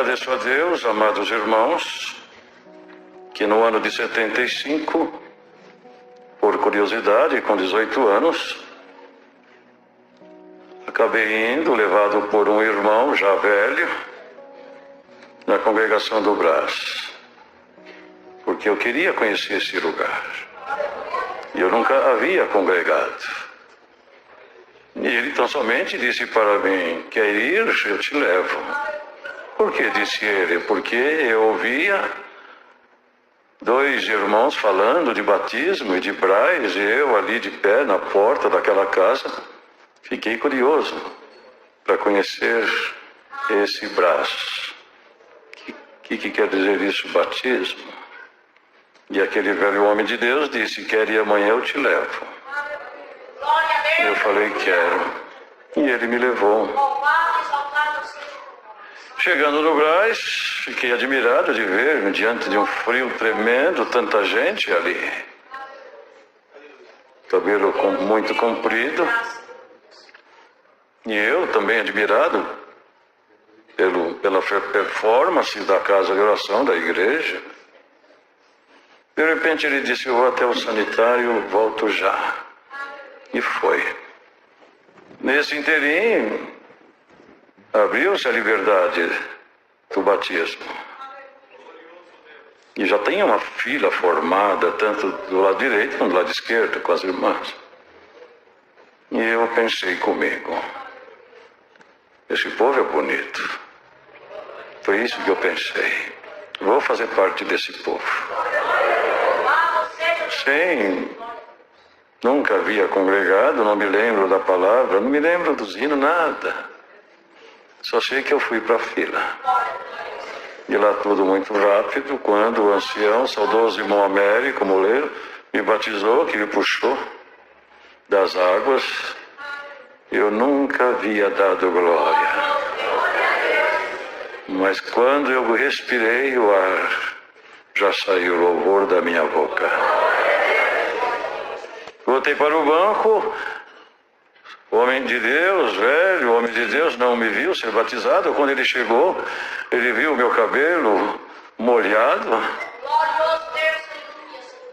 agradeço a Deus, amados irmãos, que no ano de 75, por curiosidade, com 18 anos, acabei indo, levado por um irmão já velho, na congregação do Brás, porque eu queria conhecer esse lugar. E eu nunca havia congregado. E ele tão somente disse para mim: quer ir? Eu te levo. Por que? Disse ele. Porque eu ouvia dois irmãos falando de batismo e de Brás, e eu ali de pé na porta daquela casa, fiquei curioso para conhecer esse Brás. O que quer dizer isso, batismo? E aquele velho homem de Deus disse: quer ir amanhã, eu te levo. Eu falei: quero. E ele me levou. Chegando no Brás, fiquei admirado de ver, diante de um frio tremendo, tanta gente ali. Cabelo muito comprido. E eu também admirado pela performance da casa de oração da igreja. De repente ele disse: eu vou até o sanitário, volto já. E foi. Nesse inteirinho, abriu-se a liberdade do batismo. E já tem uma fila formada, tanto do lado direito quanto do lado esquerdo, com as irmãs. E eu pensei comigo: esse povo é bonito. Foi isso que eu pensei. Vou fazer parte desse povo. Sim. Nunca havia congregado, não me lembro da palavra, não me lembro dos hinos, nada. Só sei que eu fui para a fila. E lá tudo muito rápido, quando o ancião, saudoso irmão Américo Moleiro, me batizou, que me puxou das águas, eu nunca havia dado glória. Mas quando eu respirei o ar, já saiu o louvor da minha boca. Voltei para o banco, o homem de Deus, velho, o homem de Deus não me viu ser batizado. Quando ele chegou, ele viu o meu cabelo molhado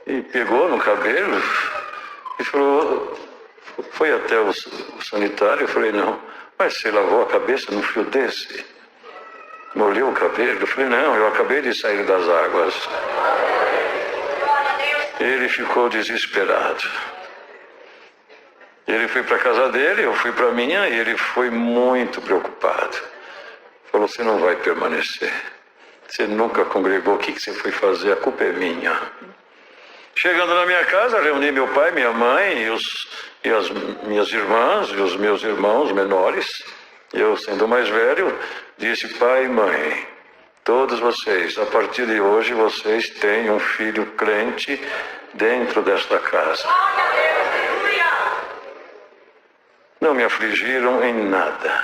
e pegou no cabelo e falou, foi até o sanitário. Eu falei: não, mas você lavou a cabeça num fio desse? Molhou o cabelo? Eu falei: não, eu acabei de sair das águas. Ele ficou desesperado. Ele foi para a casa dele, eu fui para a minha, e ele foi muito preocupado. Falou: você não vai permanecer. Você nunca congregou, o que você foi fazer? A culpa é minha. Chegando na minha casa, reuni meu pai, minha mãe, e as minhas irmãs, e os meus irmãos menores. Eu, sendo mais velho, disse: pai e mãe, todos vocês, a partir de hoje, vocês têm um filho crente dentro desta casa. Não me afligiram em nada.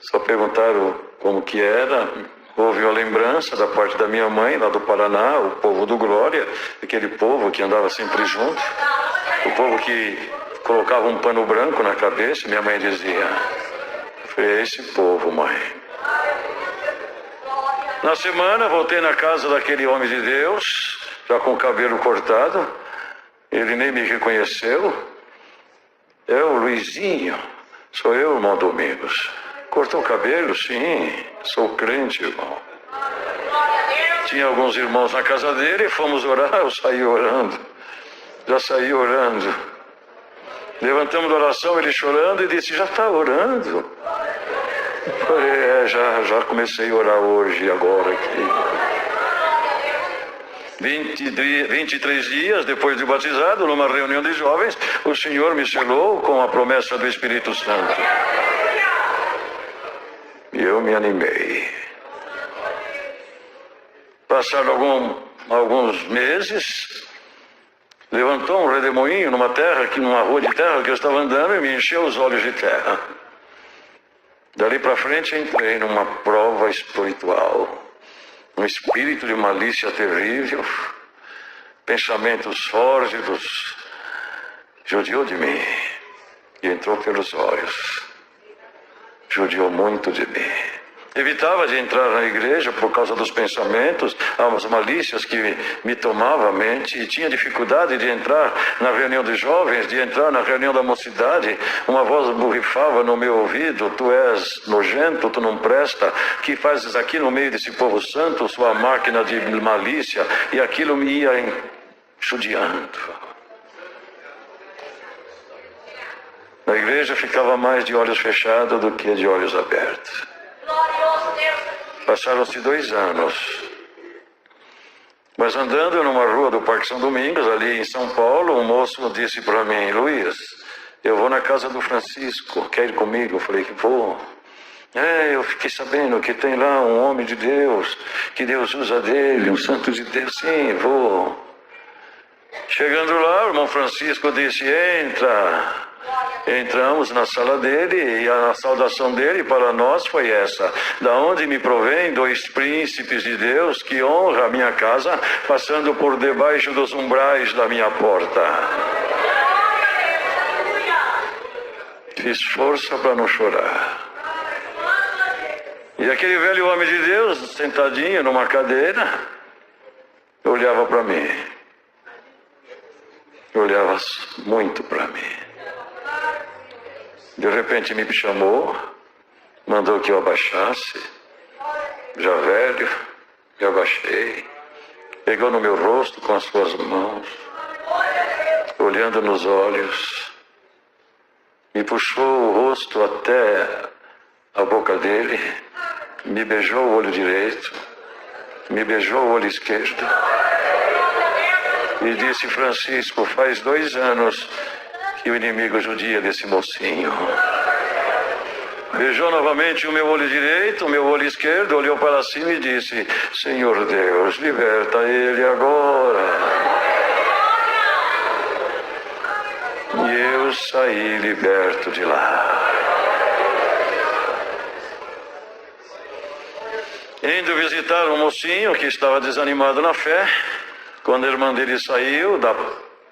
Só perguntaram como que era. Houve uma lembrança da parte da minha mãe, lá do Paraná, o povo do Glória, aquele povo que andava sempre junto, o povo que colocava um pano branco na cabeça. Minha mãe dizia: eu falei: é esse povo, mãe. Na semana, voltei na casa daquele homem de Deus, já com o cabelo cortado. Ele nem me reconheceu. É o Luizinho, sou eu, irmão Domingos. Cortou o cabelo? Sim, sou crente, irmão. Tinha alguns irmãos na casa dele, fomos orar, eu saí orando. Já saí orando. Levantamos a oração, ele chorando, e disse: já está orando? Eu falei: já comecei a orar hoje, agora aqui. 23 dias depois de batizado, numa reunião de jovens, o Senhor me selou com a promessa do Espírito Santo. E eu me animei. Passaram alguns meses, levantou um redemoinho numa rua de terra que eu estava andando, e me encheu os olhos de terra. Dali para frente entrei numa prova espiritual. Um espírito de malícia terrível, pensamentos sórdidos, judiou de mim e entrou pelos olhos. Judiou muito de mim. Evitava de entrar na igreja por causa dos pensamentos, as malícias que me tomavam a mente, e tinha dificuldade de entrar na reunião de jovens, de entrar na reunião da mocidade. Uma voz borrifava no meu ouvido: tu és nojento, tu não presta, que fazes aqui no meio desse povo santo, sua máquina de malícia, e aquilo me ia judiando. Na igreja ficava mais de olhos fechados do que de olhos abertos. Passaram-se 2 anos. Mas andando numa rua do Parque São Domingos, ali em São Paulo, um moço disse para mim: Luiz, eu vou na casa do Francisco, quer ir comigo? Eu falei que vou. Eu fiquei sabendo que tem lá um homem de Deus, que Deus usa dele, um santo de Deus. Sim, vou. Chegando lá, o irmão Francisco disse: entra. Entramos na sala dele, e a saudação dele para nós foi essa: da onde me provém 2 príncipes de Deus que honram a minha casa, passando por debaixo dos umbrais da minha porta. Fiz força para não chorar. E aquele velho homem de Deus, sentadinho numa cadeira, olhava para mim. Olhava muito para mim. De repente me chamou, mandou que eu abaixasse. Já velho, me abaixei. Pegou no meu rosto com as suas mãos, olhando nos olhos. Me puxou o rosto até a boca dele. Me beijou o olho direito. Me beijou o olho esquerdo. E disse: Francisco, faz 2 anos que o inimigo judia desse mocinho. Beijou novamente o meu olho direito, o meu olho esquerdo, olhou para cima e disse: Senhor Deus, liberta ele agora. E eu saí liberto de lá. Indo visitar um mocinho que estava desanimado na fé, quando a irmã dele saiu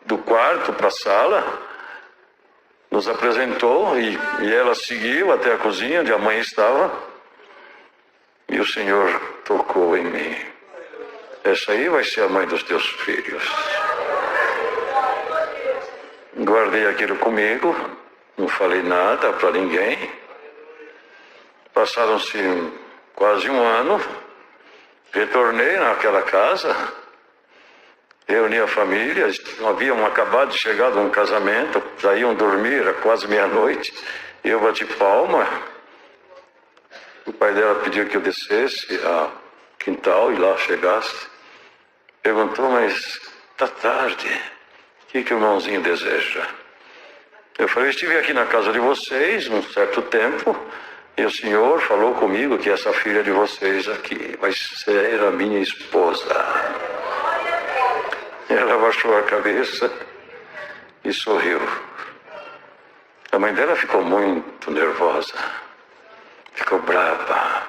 do quarto para a sala, nos apresentou e ela seguiu até a cozinha onde a mãe estava, e o Senhor tocou em mim: essa aí vai ser a mãe dos teus filhos. Guardei aquilo comigo, não falei nada para ninguém. Passaram-se quase 1 ano, retornei naquela casa, reuni a família, haviam acabado de chegar de um casamento, já iam dormir, era quase meia-noite. Eu bati palma. O pai dela pediu que eu descesse ao quintal e lá chegasse. Perguntou: mas está tarde, o que o irmãozinho deseja? Eu falei: estive aqui na casa de vocês um certo tempo, e o Senhor falou comigo que essa filha de vocês aqui vai ser a minha esposa. Ela abaixou a cabeça e sorriu. A mãe dela ficou muito nervosa, ficou brava.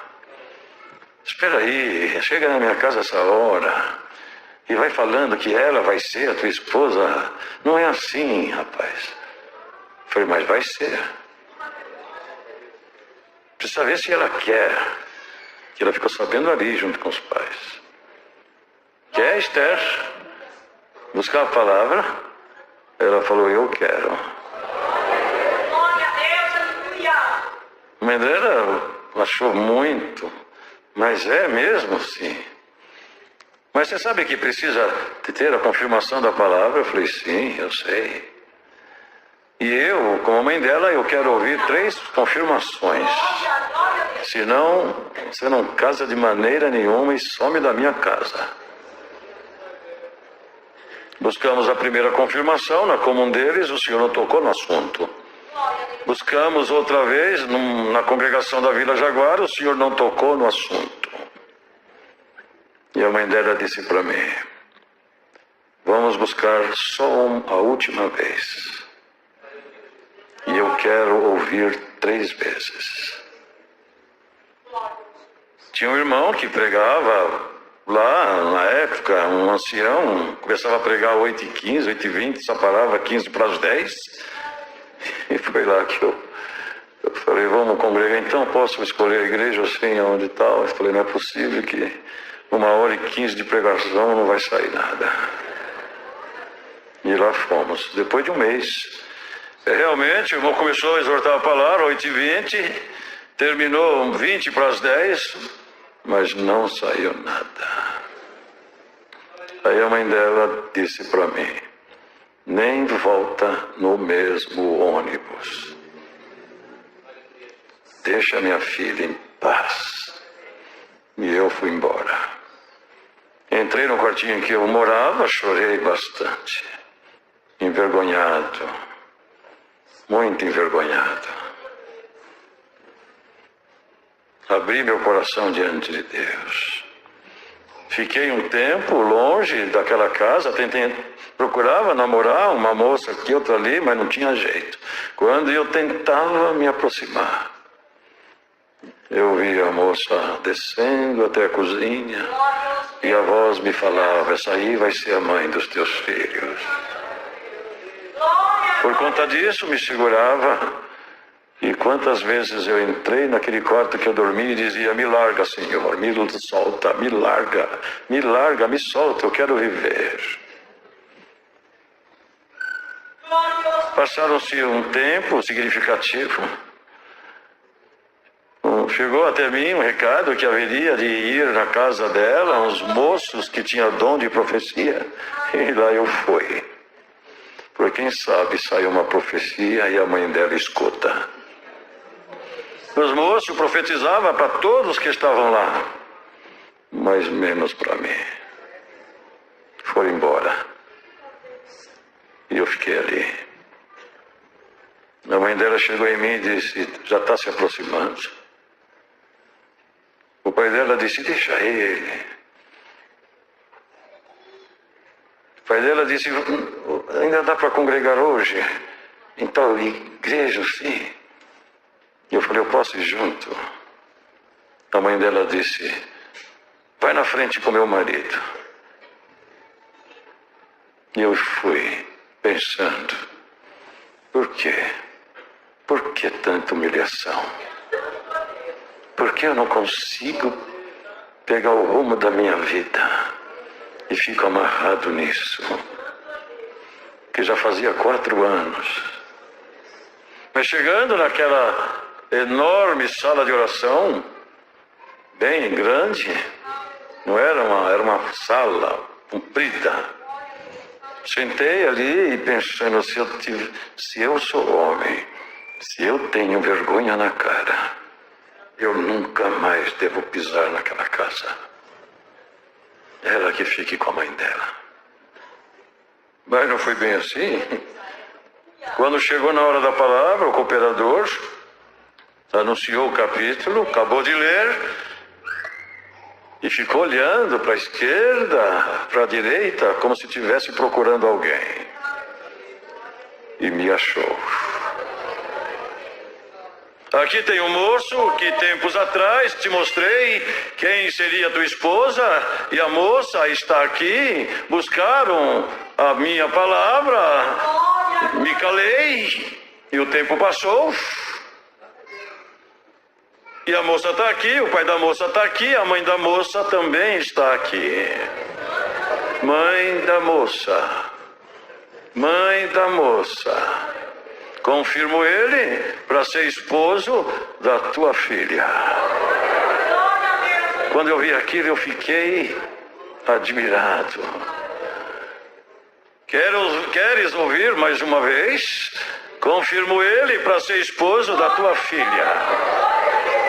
Espera aí, chega na minha casa essa hora e vai falando que ela vai ser a tua esposa. Não é assim, rapaz. Eu falei: mas vai ser. Precisa ver se ela quer. Que ela ficou sabendo ali junto com os pais. Quer, Esther? Buscar a palavra? Ela falou: eu quero. Glória a Deus, aleluia. A mãe dela achou muito. Mas é mesmo, sim. Mas você sabe que precisa ter a confirmação da palavra? Eu falei: sim, eu sei. E eu, como mãe dela, eu quero ouvir 3 confirmações. Senão, você não casa de maneira nenhuma e some da minha casa. Buscamos a primeira confirmação na comum deles, o Senhor não tocou no assunto. Buscamos outra vez na congregação da Vila Jaguar, o Senhor não tocou no assunto. E a mãe dela disse para mim: vamos buscar só a última vez. E eu quero ouvir 3 vezes. Tinha um irmão que pregava lá na época, um ancião, começava a pregar 8h15, 8h20, só parava 15 para as 10. E foi lá que eu falei: falei, vamos congregar então, posso escolher a igreja assim, onde tal? Eu falei, não é possível que 1h15 de pregação não vai sair nada. E lá fomos, depois de um mês. Realmente, o irmão começou a exortar a palavra, 8h20, terminou 9h20, mas não saiu nada. Aí a mãe dela disse para mim, nem volta no mesmo ônibus. Deixa minha filha em paz. E eu fui embora. Entrei no quartinho em que eu morava, chorei bastante. Envergonhado. Muito envergonhado. Abri meu coração diante de Deus. Fiquei um tempo longe daquela casa, procurava namorar uma moça aqui, outra ali, mas não tinha jeito. Quando eu tentava me aproximar, eu vi a moça descendo até a cozinha e a voz me falava, essa aí vai ser a mãe dos teus filhos. Por conta disso me segurava. E quantas vezes eu entrei naquele quarto que eu dormi e dizia, me larga, Senhor, me solta, me larga, me solta, eu quero viver. Passaram-se um tempo significativo. Chegou até mim um recado que haveria de ir na casa dela, uns moços que tinham dom de profecia. E lá eu fui. Por quem sabe saiu uma profecia e a mãe dela escuta. Os moços profetizavam para todos que estavam lá, mas menos para mim. Foram embora. E eu fiquei ali. A mãe dela chegou em mim e disse, já está se aproximando. O pai dela disse, deixa ele. O pai dela disse, ainda dá para congregar hoje? Em tal igreja, sim. E eu falei, eu posso ir junto? A mãe dela disse, vai na frente com meu marido. E eu fui pensando, por quê? Por que tanta humilhação? Por que eu não consigo pegar o rumo da minha vida e fico amarrado nisso? Que já fazia 4 anos. Mas chegando naquela enorme sala de oração, bem grande, não era era uma sala comprida. Sentei ali e pensando, se eu sou homem, se eu tenho vergonha na cara, eu nunca mais devo pisar naquela casa. Ela que fique com a mãe dela. Mas não foi bem assim. Quando chegou na hora da palavra, o cooperador anunciou o capítulo, acabou de ler, e ficou olhando para a esquerda, para a direita, como se estivesse procurando alguém. E me achou. Aqui tem um moço que tempos atrás te mostrei quem seria tua esposa, e a moça está aqui, buscaram a minha palavra, me calei, e o tempo passou. E a moça está aqui, o pai da moça está aqui, a mãe da moça também está aqui. Mãe da moça, confirmo ele para ser esposo da tua filha. Quando eu vi aquilo, eu fiquei admirado. Queres ouvir mais uma vez? Confirmo ele para ser esposo da tua filha.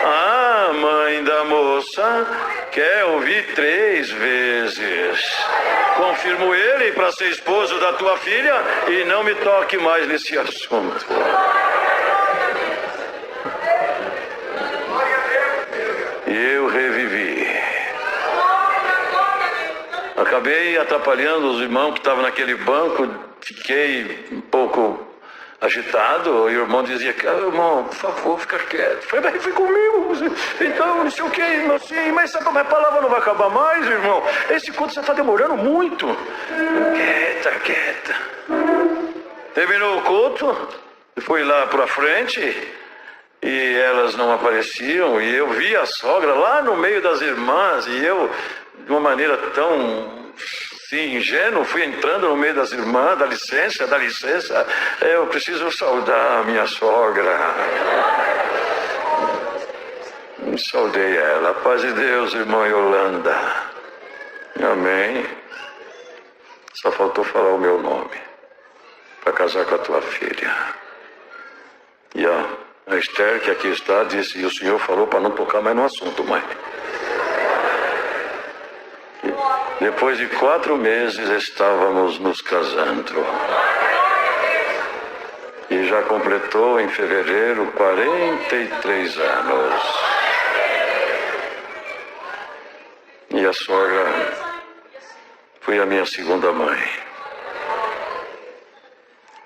A mãe da moça quer ouvir 3 vezes. Confirmo ele para ser esposo da tua filha e não me toque mais nesse assunto. E eu revivi. Acabei atrapalhando os irmãos que estavam naquele banco, fiquei um pouco agitado, e o irmão dizia, irmão, por favor, fica quieto. Falei, mas foi comigo, então, não sei o que, assim, mas a palavra não vai acabar mais, irmão. Esse culto você está demorando muito. Quieta. Terminou o culto, fui lá para frente, e elas não apareciam, e eu vi a sogra lá no meio das irmãs, e eu, de uma maneira tão assim, ingênuo, fui entrando no meio das irmãs, dá licença, eu preciso saudar a minha sogra. Saudei ela. Paz de Deus, irmã Yolanda. Amém. Só faltou falar o meu nome para casar com a tua filha. E a Esther, que aqui está, disse, e o senhor falou para não tocar mais no assunto, mãe. E depois de 4 meses estávamos nos casando. E já completou em fevereiro 43 anos. E a sogra foi a minha segunda mãe.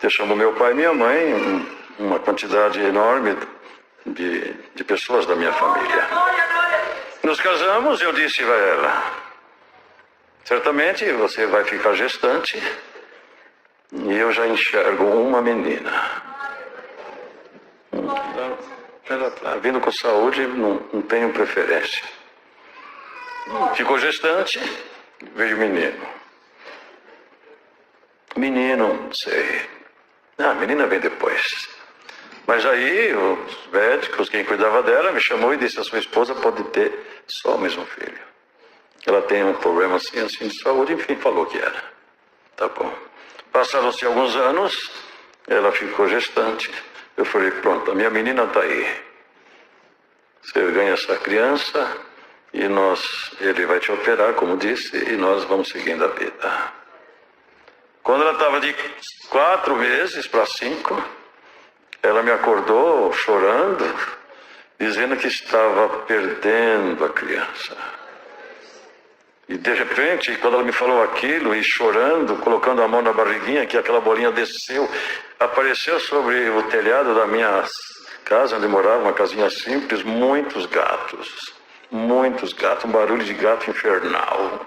Eu chamo meu pai e minha mãe, uma quantidade enorme de pessoas da minha família. Nos casamos e eu disse a ela, certamente você vai ficar gestante e eu já enxergo uma menina. Ela está vindo com saúde, não tenho preferência. Ficou gestante, veio menino. Menino, não sei. A menina vem depois. Mas aí os médicos, quem cuidava dela, me chamou e disse, a sua esposa pode ter só mais um filho. Ela tem um problema assim de saúde, enfim, falou que era. Tá bom. Passaram-se alguns anos, ela ficou gestante. Eu falei, pronto, a minha menina está aí. Você ganha essa criança e ele vai te operar, como disse, e nós vamos seguindo a vida. Quando ela estava de 4 meses para 5, ela me acordou chorando, dizendo que estava perdendo a criança. E de repente, quando ela me falou aquilo, e chorando, colocando a mão na barriguinha, que aquela bolinha desceu, apareceu sobre o telhado da minha casa, onde morava, uma casinha simples, muitos gatos, um barulho de gato infernal.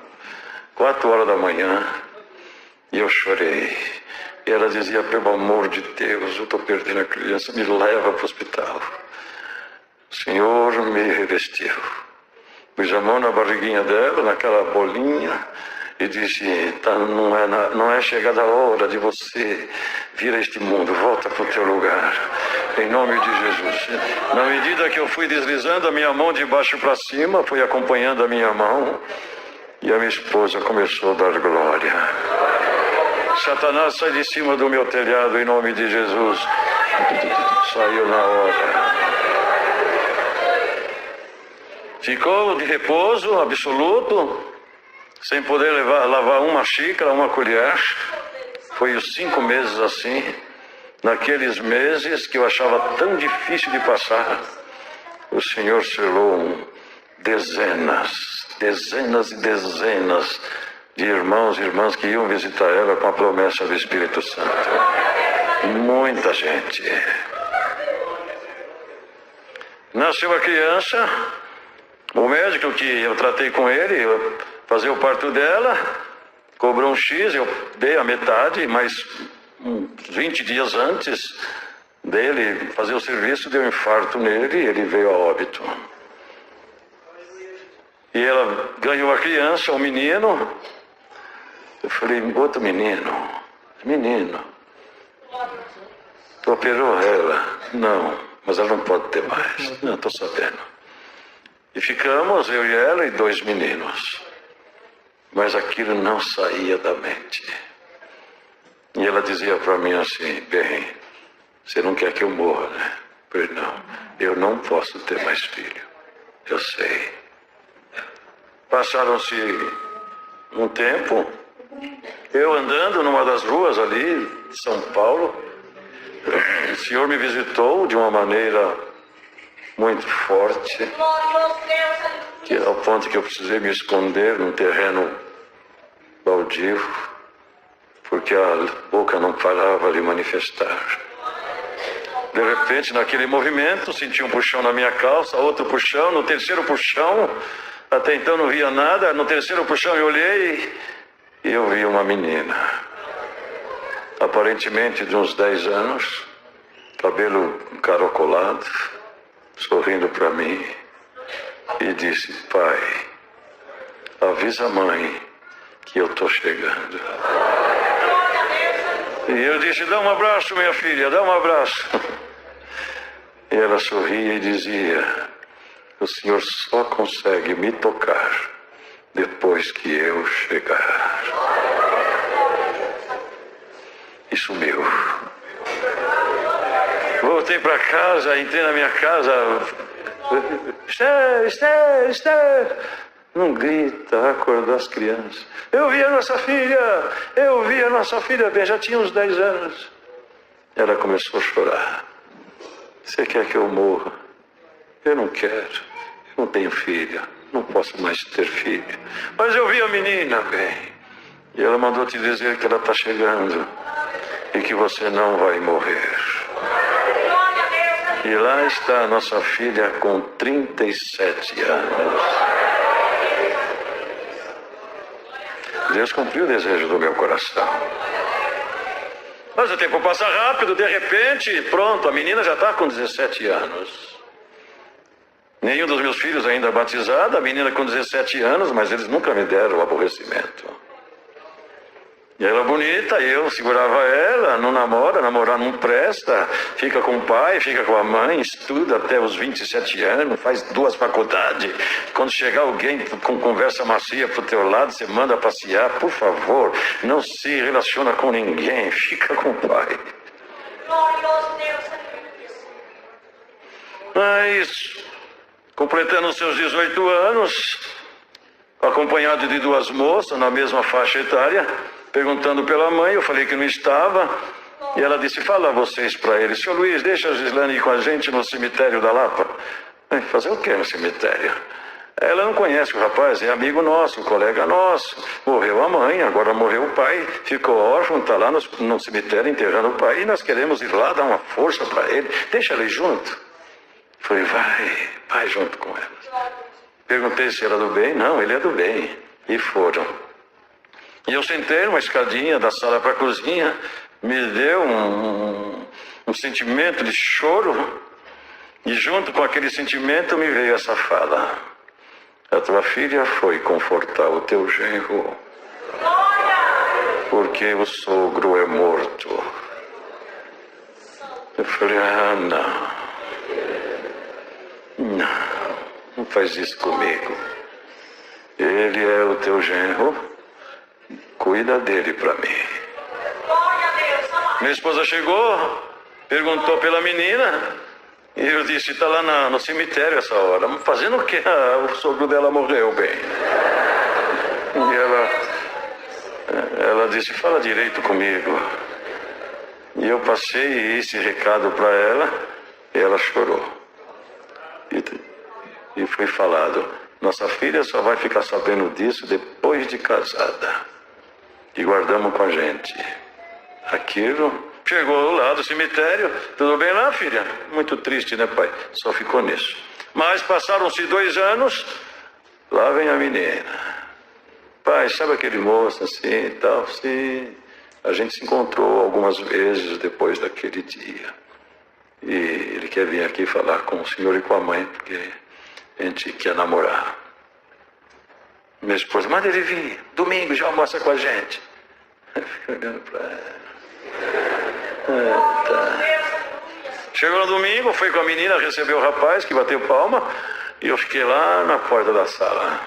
4 horas da manhã, e eu chorei. E ela dizia, pelo amor de Deus, eu estou perdendo a criança, me leva para o hospital. O Senhor me revestiu. Pus a mão na barriguinha dela, naquela bolinha, e disse, não é chegada a hora de você vir a este mundo, volta para o teu lugar, em nome de Jesus. Na medida que eu fui deslizando a minha mão de baixo para cima, fui acompanhando a minha mão, e a minha esposa começou a dar glória. Satanás, sai de cima do meu telhado, em nome de Jesus. Saiu na hora. Ficou de repouso absoluto, sem poder lavar uma xícara, uma colher. Foi os 5 meses assim, naqueles meses que eu achava tão difícil de passar. O Senhor selou dezenas e dezenas de irmãos e irmãs que iam visitar ela com a promessa do Espírito Santo. Muita gente. Nasceu a criança. O médico que eu tratei com ele, fazer o parto dela, cobrou um X, eu dei a metade, mas 20 dias antes dele fazer o serviço, deu um infarto nele e ele veio a óbito. E ela ganhou a criança, um menino. Eu falei, outro menino. Tu operou ela? Não, mas ela não pode ter mais. Não, estou sabendo. E ficamos, eu e ela e 2 meninos. Mas aquilo não saía da mente. E ela dizia para mim assim, bem, você não quer que eu morra, né? Eu falei, não, eu não posso ter mais filho. Eu sei. Passaram-se um tempo, eu andando numa das ruas ali de São Paulo, o Senhor me visitou de uma maneira muito forte, que ao ponto que eu precisei me esconder num terreno baldio, porque a boca não parava de manifestar. De repente, naquele movimento, senti um puxão na minha calça, outro puxão, no terceiro puxão, até então não via nada, no terceiro puxão eu olhei e eu vi uma menina, aparentemente de uns 10 anos, cabelo encaracolado, sorrindo para mim, e disse: pai, avisa a mãe que eu estou chegando. E eu disse: dá um abraço, minha filha, dá um abraço. E ela sorria e dizia: o senhor só consegue me tocar depois que eu chegar. E sumiu. Voltei para casa, entrei na minha casa. Esther, Esther, Esther. Não grita, acordar as crianças. Eu vi a nossa filha bem, já tinha uns 10 anos. Ela começou a chorar. Você quer que eu morra? Eu não quero. Eu não tenho filha. Não posso mais ter filho. Mas eu vi a menina bem. E ela mandou te dizer que ela está chegando. E que você não vai morrer. E lá está a nossa filha com 37 anos. Deus cumpriu o desejo do meu coração. Mas o tempo passa rápido, de repente, pronto, a menina já está com 17 anos. Nenhum dos meus filhos ainda batizado, a menina com 17 anos, mas eles nunca me deram aborrecimento. E ela bonita, eu segurava ela, não namora, namorar não presta, fica com o pai, fica com a mãe, estuda até os 27 anos, faz 2 faculdades. Quando chegar alguém com conversa macia pro teu lado, você manda passear, por favor, não se relaciona com ninguém, fica com o pai. Glorioso Deus. Mas, completando seus 18 anos, acompanhado de 2 moças na mesma faixa etária, perguntando pela mãe, eu falei que não estava, e ela disse: fala vocês para ele, senhor Luiz, deixa a Gislane ir com a gente no cemitério da Lapa. Fazer o que no cemitério? Ela não conhece o rapaz, é amigo nosso, colega nosso. Morreu a mãe, agora morreu o pai, ficou órfão, está lá no cemitério enterrando o pai, e nós queremos ir lá dar uma força para ele, deixa ele junto. Falei: vai junto com ela. Perguntei se era do bem, não, ele é do bem, e foram. E eu sentei numa escadinha da sala para a cozinha, me deu um sentimento de choro, e junto com aquele sentimento me veio essa fala: a tua filha foi confortar o teu genro, porque o sogro é morto. Eu falei: não faz isso comigo. Ele é o teu genro, cuida dele para mim. Minha esposa chegou, perguntou pela menina, e eu disse: está lá no cemitério essa hora. Fazendo o quê? O sogro dela morreu bem. E ela disse: fala direito comigo. E eu passei esse recado para ela, e ela chorou. E foi falado: nossa filha só vai ficar sabendo disso depois de casada. E guardamos com a gente aquilo. Chegou lá do cemitério: tudo bem lá, filha? Muito triste, né, pai? Só ficou nisso. Mas passaram-se 2 anos, lá vem a menina. Pai, sabe aquele moço assim e tal? Sim. A gente se encontrou algumas vezes depois daquele dia. E ele quer vir aqui falar com o senhor e com a mãe, porque a gente quer namorar. Minha esposa: manda ele vir, domingo já almoça com a gente. Eu fico olhando para ela. Tá. Chegou no domingo, foi com a menina, recebeu o rapaz que bateu palma, e eu fiquei lá na porta da sala.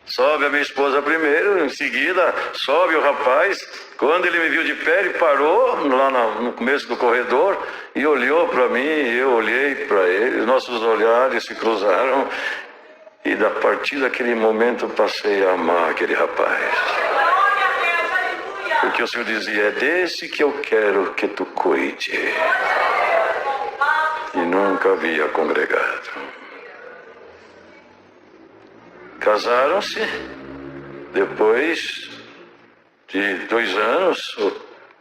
Sobe a minha esposa primeiro, em seguida sobe o rapaz. Quando ele me viu de pé, ele parou lá no começo do corredor e olhou para mim, e eu olhei para ele. Nossos olhares se cruzaram, e a partir daquele momento passei a amar aquele rapaz. Porque o Senhor dizia: é desse que eu quero que tu cuide. E nunca havia congregado. Casaram-se. Depois de 2 anos,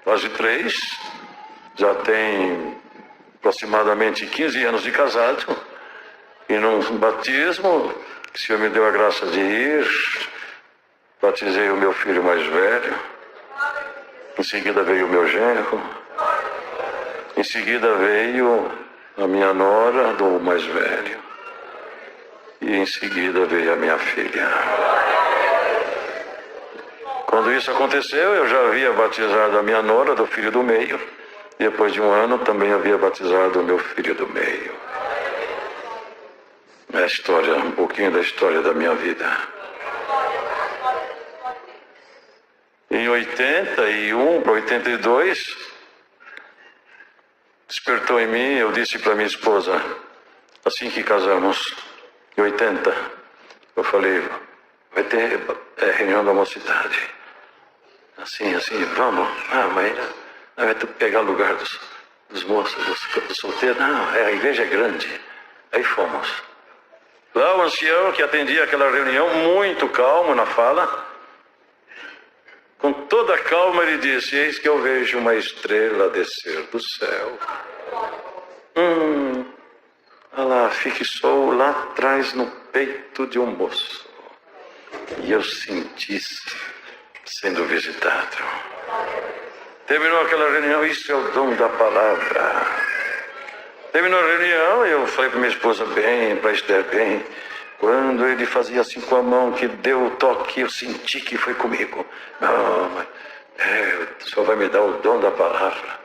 quase 3, já tem aproximadamente 15 anos de casado. E num batismo, que o Senhor me deu a graça de ir, batizei o meu filho mais velho. Em seguida veio o meu genro. Em seguida veio a minha nora do mais velho, e em seguida veio a minha filha. Quando isso aconteceu, eu já havia batizado a minha nora do filho do meio. Depois de um ano, também havia batizado o meu filho do meio. É a história, um pouquinho da história da minha vida. Em 81 para 82, despertou em mim, eu disse para minha esposa, assim que casamos, em 80, eu falei, vai ter reunião da mocidade. Assim, vamos. Mas vai tu pegar o lugar dos moços, dos solteiros. Não, a igreja é grande. Aí fomos. Lá o ancião que atendia aquela reunião, muito calmo na fala, com toda a calma ele disse, eis que eu vejo uma estrela descer do céu. Ela fixou lá atrás no peito de um moço. E eu senti-se sendo visitado. Terminou aquela reunião, isso é o dom da palavra. Terminou a reunião, eu falei para minha esposa bem, para Esther bem. Quando ele fazia assim com a mão, que deu o toque, eu senti que foi comigo. Não, mas o senhor vai me dar o dom da palavra.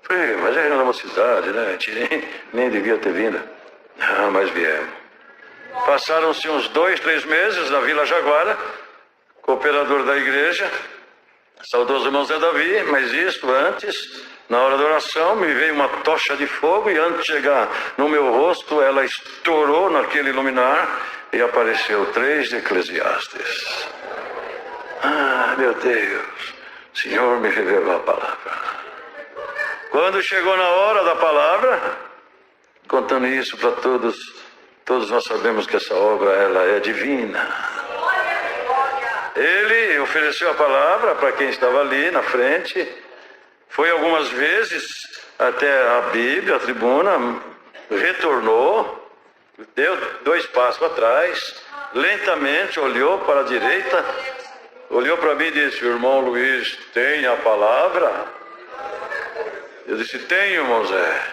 Falei, mas é na mocidade, né? A gente nem devia ter vindo. Não, mas viemos. Passaram-se uns 2, 3 meses na Vila Jaguara, cooperador da igreja, saudoso irmão Zé Davi, mas isso antes, na hora da oração, me veio uma tocha de fogo e antes de chegar no meu rosto, ela estourou naquele luminar e apareceu 3 de Eclesiastes. Meu Deus, o Senhor me revelou a palavra. Quando chegou na hora da palavra, contando isso para todos nós sabemos que essa obra ela é divina. Ele ofereceu a palavra para quem estava ali na frente, foi algumas vezes até a Bíblia, a tribuna, retornou, deu 2 passos atrás, lentamente olhou para a direita, olhou para mim e disse, irmão Luiz, tem a palavra? Eu disse, tenho, irmão Zé.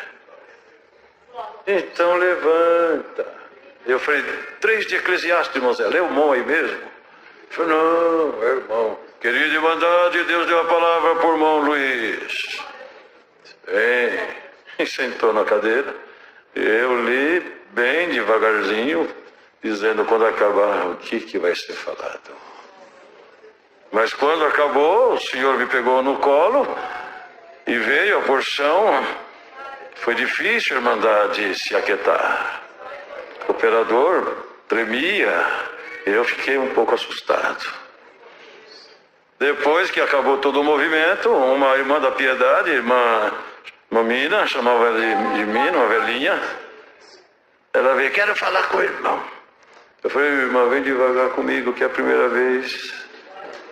Então levanta. Eu falei, 3 de Eclesiastes, irmão Zé, lê o mão aí mesmo. Ele falou, não, irmão. Querida irmandade, Deus deu a palavra por irmão Luiz. E sentou na cadeira. Eu li bem devagarzinho, dizendo quando acabar o que vai ser falado. Mas quando acabou, o Senhor me pegou no colo e veio a porção. Foi difícil a irmandade se aquietar. O operador tremia e eu fiquei um pouco assustado. Depois que acabou todo o movimento, uma irmã da piedade, uma menina, chamava ela de Mina, uma velhinha, ela veio, quero falar com o irmão. Eu falei, irmã, vem devagar comigo, que é a primeira vez,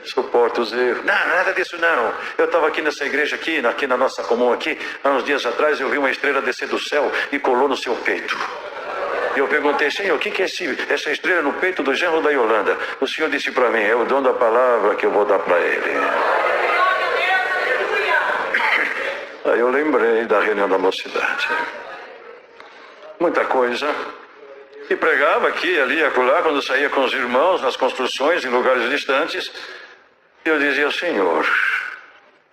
suporta os erros. Não, nada disso não. Eu estava aqui nessa igreja, aqui na nossa comum aqui, há uns dias atrás, eu vi uma estrela descer do céu e colou no seu peito. E eu perguntei, Senhor, o que é essa estrela no peito do genro da Yolanda? O Senhor disse para mim, é o dom da palavra que eu vou dar para ele. Aí eu lembrei da reunião da mocidade. Muita coisa. E pregava aqui, ali, acolá, quando saía com os irmãos, nas construções, em lugares distantes. E eu dizia, Senhor,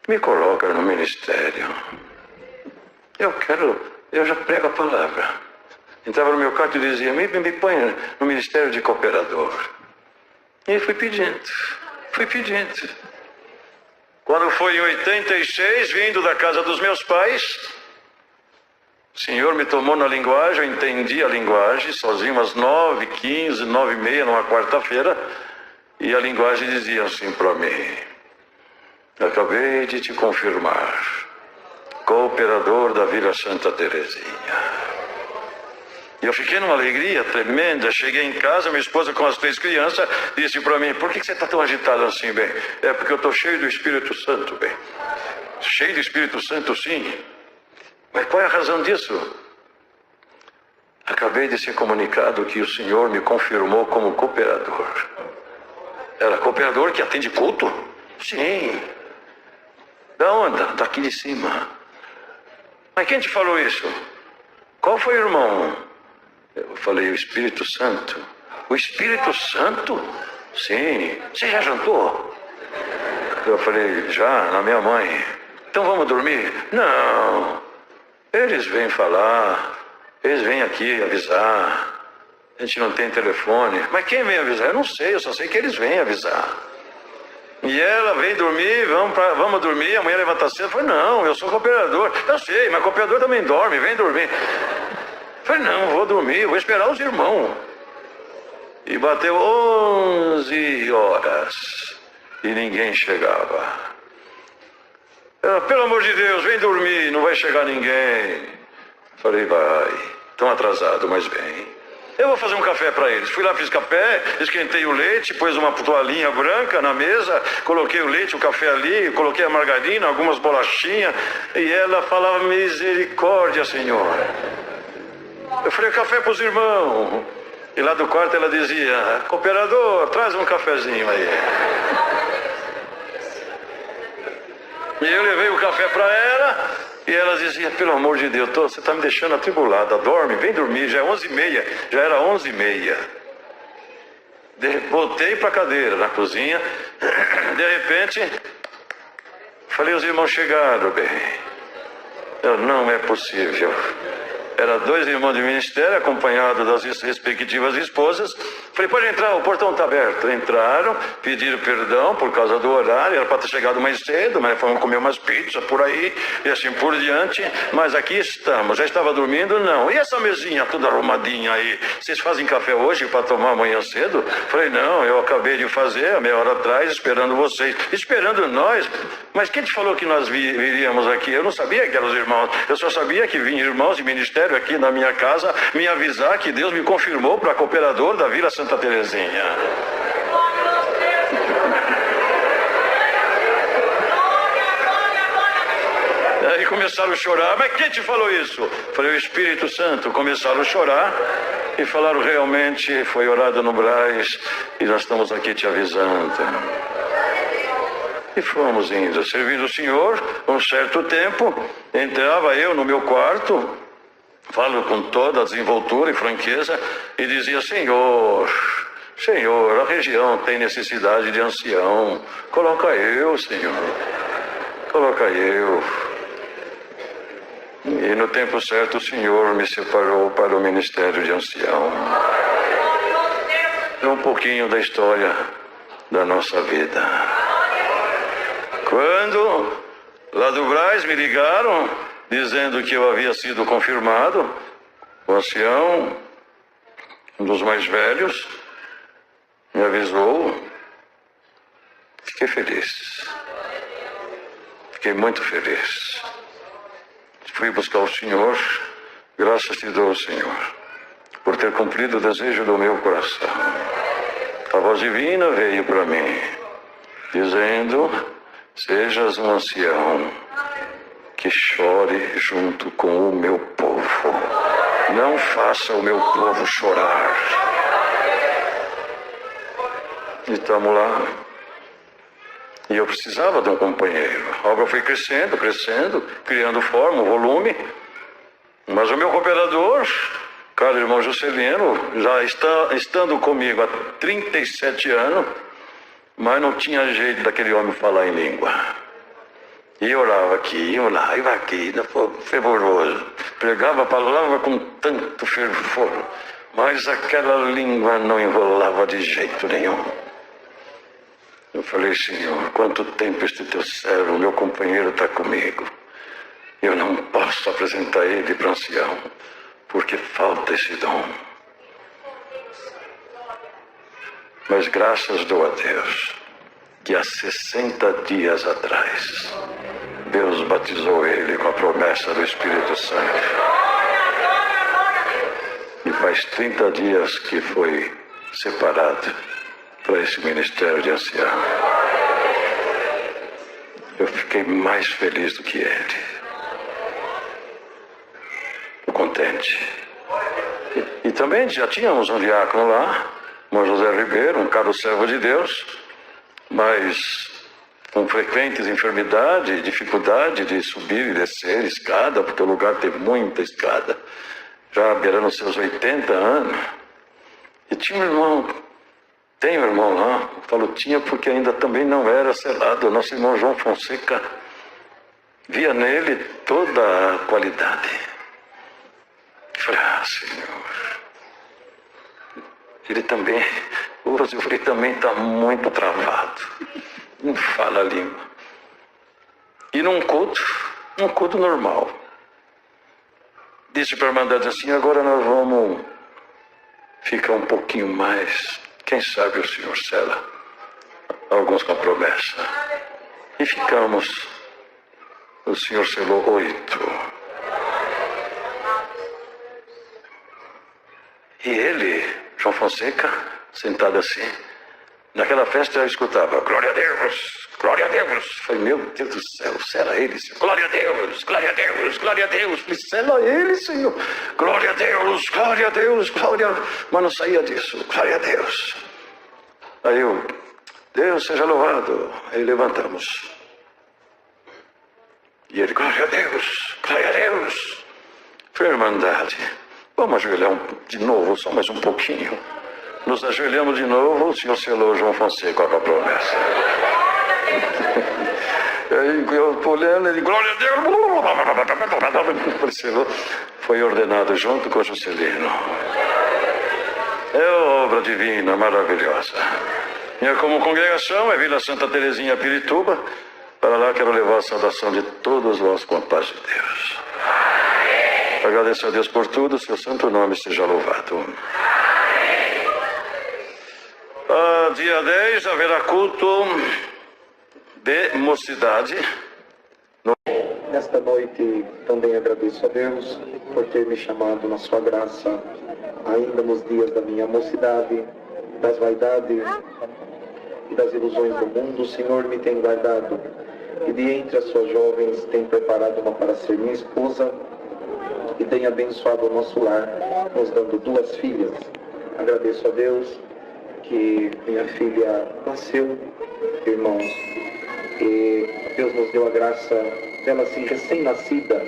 me coloca no ministério. Eu já prego a palavra. Entrava no meu quarto e dizia, me põe no ministério de cooperador. E fui pedindo. Quando foi em 86, vindo da casa dos meus pais, o Senhor me tomou na linguagem, eu entendi a linguagem, sozinho, umas 9h15, 9h30, numa quarta-feira, e a linguagem dizia assim para mim, acabei de te confirmar, cooperador da Vila Santa Terezinha. E eu fiquei numa alegria tremenda. Cheguei em casa, minha esposa com as 3 crianças disse para mim, por que você está tão agitado assim, bem? É porque eu estou cheio do Espírito Santo, bem. Cheio do Espírito Santo, sim. Mas qual é a razão disso? Acabei de ser comunicado que o Senhor me confirmou como cooperador. Era cooperador que atende culto? Sim. Da onde? Daqui de cima. Mas quem te falou isso? Qual foi, irmão? Eu falei, o Espírito Santo. O Espírito Santo? Sim. Você já jantou? Eu falei, já, na minha mãe. Então vamos dormir? Não. Eles vêm falar, eles vêm aqui avisar. A gente não tem telefone. Mas quem vem avisar? Eu não sei, eu só sei que eles vêm avisar. E ela vem dormir, vamos dormir, amanhã levanta cedo. Eu falei, não, eu sou cooperador. Eu sei, mas cooperador também dorme, vem dormir. Eu falei, não, vou dormir, vou esperar os irmãos. E bateu 11 horas e ninguém chegava. Ela, pelo amor de Deus, vem dormir, não vai chegar ninguém. Falei, vai, estão atrasados, mas bem. Eu vou fazer um café para eles. Fui lá, fiz café, esquentei o leite, pus uma toalhinha branca na mesa, coloquei o leite, o café ali, coloquei a margarina, algumas bolachinhas, e ela falava, misericórdia, Senhor. Eu falei, café para os irmãos. E lá do quarto ela dizia, cooperador, traz um cafezinho aí. E eu levei o café para ela, e ela dizia, pelo amor de Deus, você está me deixando atribulada, dorme, vem dormir, já é 11h30, já era 11h30. Voltei para a cadeira na cozinha, de repente, falei, os irmãos chegaram, bem. Eu, não é possível. Era 2 irmãos de ministério, acompanhados das respectivas esposas. Falei, pode entrar, o portão está aberto. Entraram, pediram perdão por causa do horário, era para ter chegado mais cedo, mas fomos comer umas pizzas por aí, e assim por diante. Mas aqui estamos, já estava dormindo? Não. E essa mesinha toda arrumadinha aí? Vocês fazem café hoje para tomar amanhã cedo? Falei, não, eu acabei de fazer, a meia hora atrás, esperando vocês. Esperando nós? Mas quem te falou que nós viríamos aqui? Eu não sabia que eram os irmãos, eu só sabia que vinham irmãos de ministério aqui na minha casa me avisar que Deus me confirmou para cooperador da Vila Santa Terezinha. Aí começaram a chorar, mas quem te falou isso? Falei, o Espírito Santo. Começaram a chorar e falaram, realmente foi orado no Brás e nós estamos aqui te avisando. E fomos indo, servindo o Senhor, um certo tempo, entrava eu no meu quarto, falo com toda a desenvoltura e franqueza, e dizia, Senhor, a região tem necessidade de ancião, coloca eu, Senhor, coloca eu. E no tempo certo o Senhor me separou para o ministério de ancião. É um pouquinho da história da nossa vida. Quando lá do Brás me ligaram, dizendo que eu havia sido confirmado, o ancião, um dos mais velhos, me avisou. Fiquei feliz. Fiquei muito feliz. Fui buscar o Senhor, graças te dou, Senhor, por ter cumprido o desejo do meu coração. A voz divina veio para mim, dizendo, sejas um ancião que chore junto com o meu povo. Não faça o meu povo chorar. E estamos lá. E eu precisava de um companheiro. A obra foi crescendo, criando forma, volume. Mas o meu cooperador, caro irmão Juscelino, já estando comigo há 37 anos, mas não tinha jeito daquele homem falar em língua. E orava aqui, ia lá, ia aqui, fervoroso. Pregava a palavra com tanto fervor, mas aquela língua não enrolava de jeito nenhum. Eu falei, Senhor, quanto tempo este teu servo, meu companheiro, está comigo. Eu não posso apresentar ele para o ancião, porque falta esse dom. Mas graças dou a Deus, que há 60 dias atrás, Deus batizou ele com a promessa do Espírito Santo. E faz 30 dias que foi separado para esse ministério de ancião. Eu fiquei mais feliz do que ele. Estou contente. E também já tínhamos um diácono lá, irmão José Ribeiro, um caro servo de Deus, mas com frequentes enfermidades, dificuldade de subir e descer escada, porque o lugar tem muita escada. já beirando seus 80 anos, e tinha um irmão, tem um irmão lá, eu falo tinha porque ainda também não era selado, nosso irmão João Fonseca, via nele toda a qualidade. Eu falei, Senhor, ele também, hoje eu falei, também está muito travado, não fala a língua. E num culto normal, disse para a irmandade assim, agora nós vamos ficar um pouquinho mais, quem sabe o Senhor sela, alguns com promessa. E ficamos, o Senhor selou 8. E ele, João Fonseca, sentado assim, naquela festa eu escutava, glória a Deus, glória a Deus. Falei, meu Deus do céu, sela ele, Senhor. Glória a Deus, glória a Deus, glória a Deus. Falei, sela ele, Senhor. Glória a Deus, glória a Deus, glória a Deus. Mas não saía disso, glória a Deus. Aí eu, Deus seja louvado. Aí levantamos. E ele, glória a Deus, glória a Deus. Falei, irmandade, vamos ajoelhar de novo, só mais um pouquinho. Nos ajoelhamos de novo, o Senhor selou João Fonseca com a promessa. Aí eu olhando, ele, glória a Deus, selou, foi ordenado junto com o Juscelino. É obra divina, maravilhosa. Minha como congregação é Vila Santa Terezinha, Pirituba. Para lá quero levar a saudação de todos vós com a paz de Deus. Agradeço a Deus por tudo, seu santo nome seja louvado. Dia 10 haverá culto de mocidade. Nesta noite também agradeço a Deus por ter me chamado na sua graça, ainda nos dias da minha mocidade, das vaidades e das ilusões do mundo. O Senhor me tem guardado e de entre as suas jovens tem preparado uma para ser minha esposa e tem abençoado o nosso lar, nos dando 2 filhas. Agradeço a Deus que minha filha nasceu, irmãos, e Deus nos deu a graça dela assim, recém-nascida.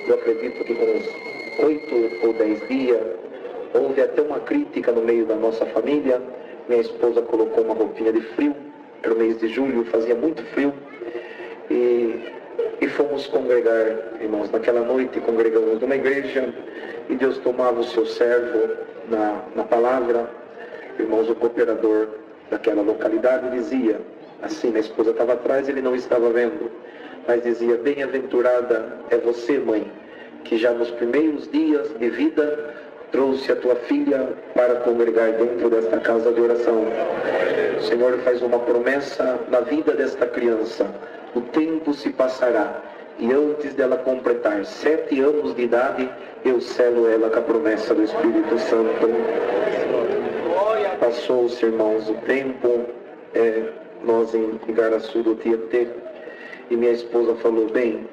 Eu acredito que com uns 8 ou 10 dias, houve até uma crítica no meio da nossa família. Minha esposa colocou uma roupinha de frio, era o mês de julho, fazia muito frio, e fomos congregar, irmãos. Naquela noite congregamos numa igreja, e Deus tomava o seu servo na palavra. Irmãos, o cooperador daquela localidade dizia, assim, a esposa estava atrás, ele não estava vendo, mas dizia, bem-aventurada é você, mãe, que já nos primeiros dias de vida trouxe a tua filha para congregar dentro desta casa de oração. O Senhor faz uma promessa na vida desta criança. O tempo se passará e antes dela completar 7 anos de idade, eu selo ela com a promessa do Espírito Santo. Passou-se, irmãos, o tempo, nós em Igaraçu do Tietê, e minha esposa falou, bem,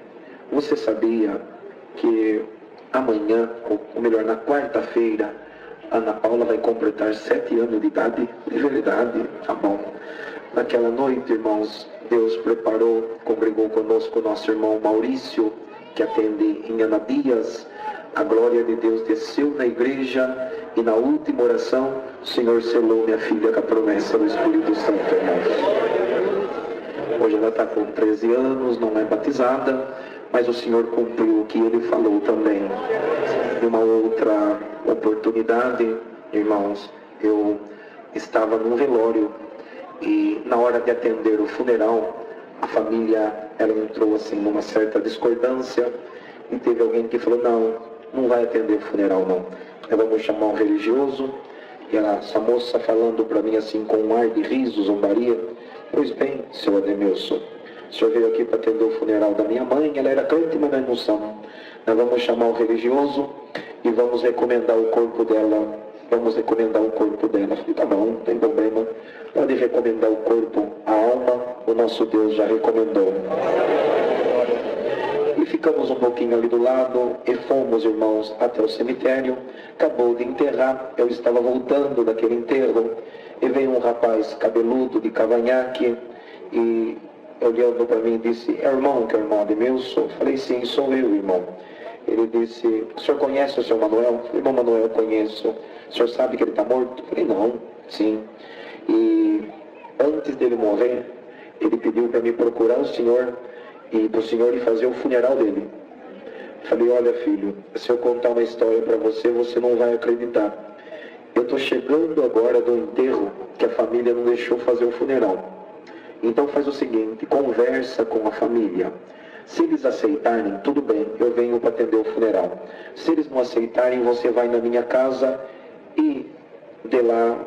você sabia que amanhã, ou melhor, na quarta-feira, Ana Paula vai completar 7 anos de idade? De verdade, tá bom. Naquela noite, irmãos, Deus preparou, congregou conosco o nosso irmão Maurício, que atende em Anadias. A glória de Deus desceu na igreja e na última oração, o Senhor selou minha filha com a promessa do Espírito Santo, irmãos. Hoje ela está com 13 anos, não é batizada, mas o Senhor cumpriu o que Ele falou também. Em uma outra oportunidade, irmãos, eu estava num velório e na hora de atender o funeral, a família, ela entrou assim numa certa discordância e teve alguém que falou, não vai atender o funeral não. Vamos chamar um religioso. E essa moça falando para mim assim com um ar de riso, zombaria, pois bem, seu Ademilson, o senhor veio aqui para atender o funeral da minha mãe, ela era crente, mas nós não somos. Nós vamos chamar o religioso e vamos recomendar o corpo dela. Vamos recomendar o corpo dela. Falei, tá bom, não tem problema. Pode recomendar o corpo, a alma, o nosso Deus já recomendou. E ficamos um pouquinho ali do lado e fomos, irmãos, até o cemitério. Acabou de enterrar, eu estava voltando daquele enterro e veio um rapaz cabeludo de cavanhaque e olhando para mim disse, é irmão que é irmão Ademilson? Falei, sim, sou eu, irmão. Ele disse, o senhor conhece o seu Manuel? Eu falei, irmão Manuel, eu conheço. O senhor sabe que ele está morto? Eu falei, não, sim. E antes dele morrer, ele pediu para me procurar o senhor e para o senhor ir fazer o funeral dele. Falei, olha filho, se eu contar uma história para você, você não vai acreditar. Eu estou chegando agora do enterro que a família não deixou fazer o funeral. Então faz o seguinte, conversa com a família. Se eles aceitarem, tudo bem, eu venho para atender o funeral. Se eles não aceitarem, você vai na minha casa e de lá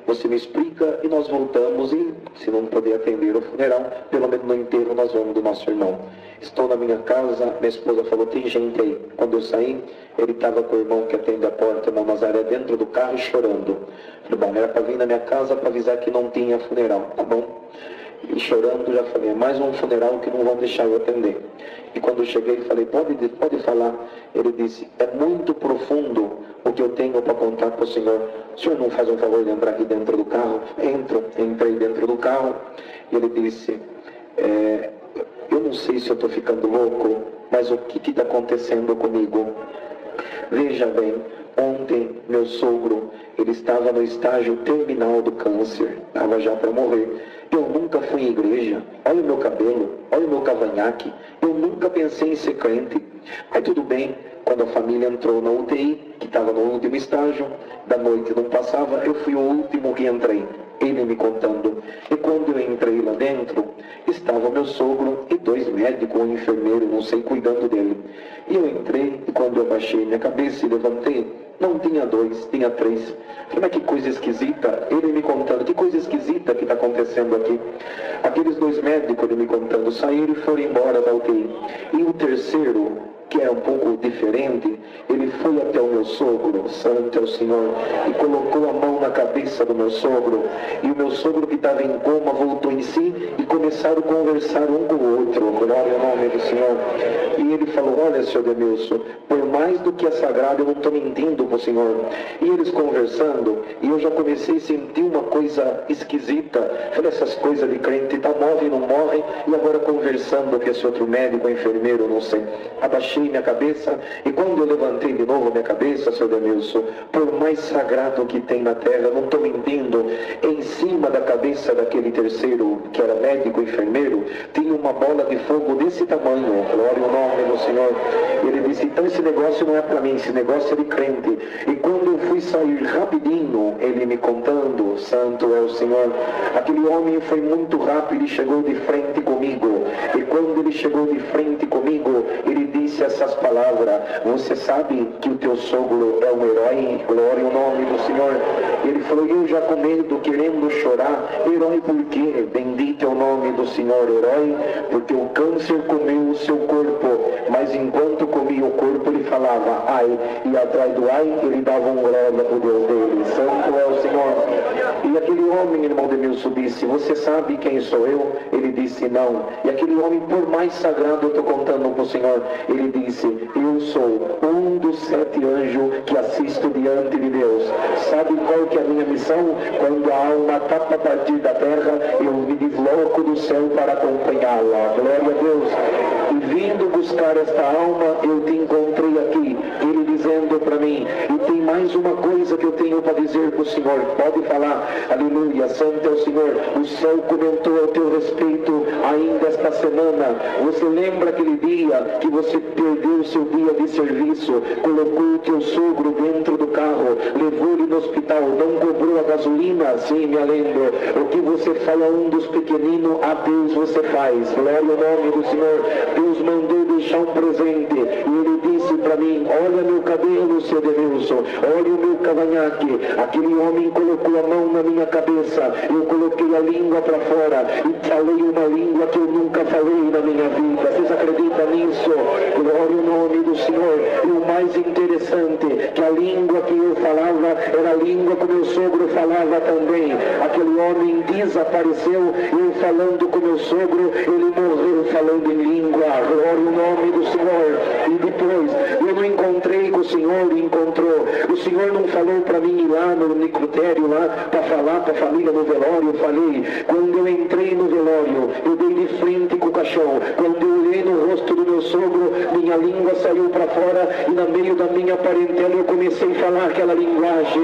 você me explica e nós voltamos e, se não puder atender o funeral, pelo menos no enterro nós vamos do nosso irmão. Estou na minha casa, minha esposa falou, tem gente aí. Quando eu saí, ele estava com o irmão que atende a porta, irmão Nazaré, dentro do carro chorando. Falei, bom, era para vir na minha casa para avisar que não tinha funeral, tá bom? E chorando, já falei, mais um funeral que não vão deixar eu atender. E quando eu cheguei, falei, pode falar. Ele disse, é muito profundo o que eu tenho para contar para o senhor. O senhor não faz um favor de entrar aqui dentro do carro? Entrei dentro do carro. E ele disse, eu não sei se eu estou ficando louco, mas o que está acontecendo comigo? Veja bem, ontem meu sogro, ele estava no estágio terminal do câncer, estava já para morrer. Eu nunca fui em igreja, olha o meu cabelo, olha o meu cavanhaque, eu nunca pensei em ser crente. Aí tudo bem, quando a família entrou na UTI, que estava no último estágio, da noite não passava, eu fui o último que entrei. Ele me contando. E quando eu entrei lá dentro, estava meu sogro e 2 médicos, um enfermeiro, não sei, cuidando dele. E eu entrei, e quando eu baixei minha cabeça e levantei, não tinha 2, tinha 3. Falei, mas que coisa esquisita. Ele me contando, que coisa esquisita que está acontecendo aqui. Aqueles 2 médicos, ele me contando, saíram e foram embora da UTI. E o terceiro, que é um pouco diferente, ele foi até o meu sogro, santo é o Senhor, e colocou a mão na cabeça do meu sogro, e o meu sogro que estava em coma voltou em si, e começaram a conversar um com o outro, glória ao nome do Senhor. E ele falou, olha, senhor Demilson, por mais do que é sagrado, eu não estou mentindo para o Senhor. E eles conversando, e eu já comecei a sentir uma coisa esquisita. Falei, essas coisas de crente, tá, morre e não morre, e agora conversando com esse outro médico, enfermeiro, não sei. Abaixei minha cabeça, e quando eu levantei de novo minha cabeça, senhor Demilson, por mais sagrado que tem na terra, não estou mentindo, em cima da cabeça daquele terceiro, que era médico, enfermeiro, tinha uma bola de fogo desse tamanho, glória ao nome do Senhor. Ele disse, então esse negócio não é para mim, esse negócio é de crente. E quando eu fui sair rapidinho, ele me contando, santo é o Senhor, aquele homem foi muito rápido e chegou de frente comigo. E quando ele chegou de frente comigo, ele disse essas palavras, você sabe que o teu sogro é um herói, glória ao nome do Senhor. Ele falou, eu já com medo, querendo chorar, herói por quê? Bendito é o nome do Senhor, herói, porque o câncer comeu o seu corpo, mas enquanto comia o corpo ele falava ai, e atrás do ai ele dava um glória pro Deus dele, santo é o Senhor. E aquele homem, irmão Demilson, disse, você sabe quem sou eu? Ele disse, não. E aquele homem, por mais sagrado, eu estou contando para o Senhor, ele disse, eu sou um dos 7 anjos que assisto diante de Deus. Sabe qual que é a minha missão? Quando a alma está para partir da terra, eu me desloco do céu para acompanhá-la. Glória a Deus. E vindo buscar esta alma, eu te encontrei aqui. Ele dizendo para mim, e tem mais uma coisa que eu tenho para dizer para o Senhor. Pode falar, aleluia, santo é o Senhor. O céu comentou ao teu respeito ainda esta semana. Você lembra aquele dia que você perdeu o seu dia de serviço, colocou o teu sogro dentro do carro, levou ele no hospital, não cobrou a gasolina? Sim, me lembro. O que você fala a um dos pequeninos, a Deus você faz. Glória ao nome do Senhor. Deus mandou deixar um presente, e ele disse para mim, olha meu cabelo, seu Demilson, olha o meu cavanhaque. Aquele homem colocou a mão na minha cabeça, eu coloquei a língua para fora, e falei uma língua que eu nunca falei na minha vida. Vocês acreditam nisso? Glória ao nome do Senhor. E o mais interessante, que a língua que eu falava, era a língua que meu sogro falava também. Aquele homem desapareceu, eu falando com meu sogro, ele morreu falando em língua. Glória ao nome do Senhor. E depois, eu não encontrei com o Senhor, ele encontrou. O Senhor não falou para mim ir lá no necrotério, lá, para falar para a família no velório. Eu falei, quando eu entrei no velório, eu dei de frente com o caixão. Quando eu olhei no rosto do meu sogro, minha língua saiu para fora e no meio da minha parentela eu comecei a falar aquela linguagem.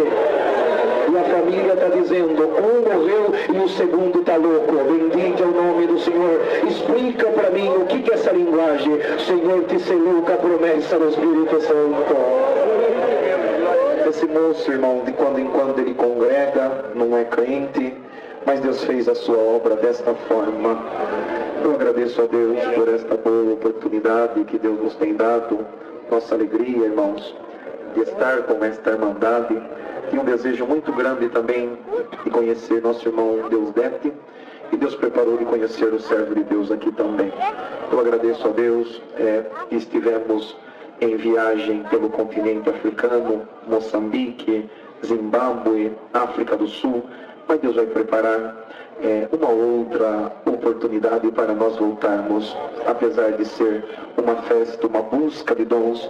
E a família está dizendo, um morreu e o segundo está louco. Bendito é o nome do Senhor. Explica para mim o que é essa linguagem. O Senhor te selou com a promessa do Espírito Santo. Esse moço, irmão, de quando em quando ele congrega, não é crente, mas Deus fez a sua obra desta forma. Eu agradeço a Deus por esta boa oportunidade que Deus nos tem dado. Nossa alegria, irmãos, de estar com esta irmandade. E um desejo muito grande também de conhecer nosso irmão Deusdete. E Deus preparou de conhecer o servo de Deus aqui também. Eu agradeço a Deus que estivemos em viagem pelo continente africano, Moçambique, Zimbábue, África do Sul. Mas Deus vai preparar uma outra oportunidade para nós voltarmos, apesar de ser uma festa, uma busca de dons,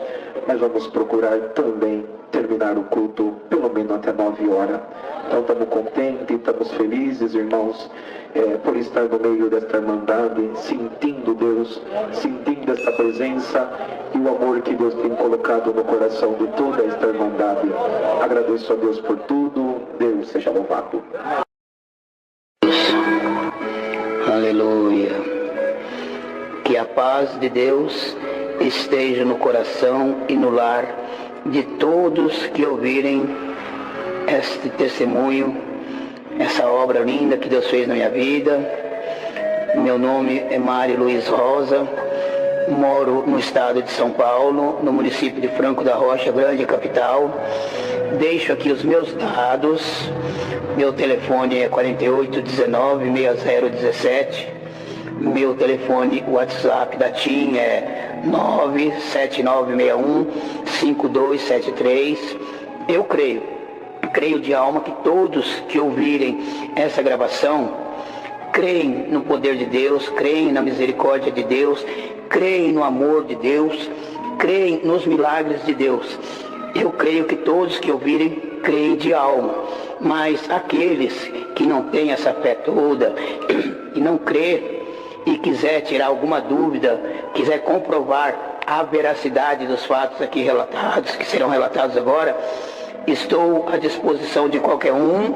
mas vamos procurar também terminar o culto pelo menos até 9 horas. Então estamos contentes, estamos felizes, irmãos, por estar no meio desta irmandade, sentindo Deus, sentindo essa presença e o amor que Deus tem colocado no coração de toda esta irmandade. Agradeço a Deus por tudo. Deus seja louvado. Aleluia. Que a paz de Deus esteja no coração e no lar de todos que ouvirem este testemunho, essa obra linda que Deus fez na minha vida. Meu nome é Mário Luiz Rosa, moro no estado de São Paulo, no município de Franco da Rocha, grande capital. Deixo aqui os meus dados. Meu telefone é 4819-6017. Meu telefone WhatsApp da TIM é 97961-5273. Eu creio de alma que todos que ouvirem essa gravação creem no poder de Deus, creem na misericórdia de Deus, creem no amor de Deus, creem nos milagres de Deus. Eu creio que todos que ouvirem creem de alma, mas aqueles que não têm essa fé toda e não crê e quiser tirar alguma dúvida, quiser comprovar a veracidade dos fatos aqui relatados, que serão relatados agora, estou à disposição de qualquer um.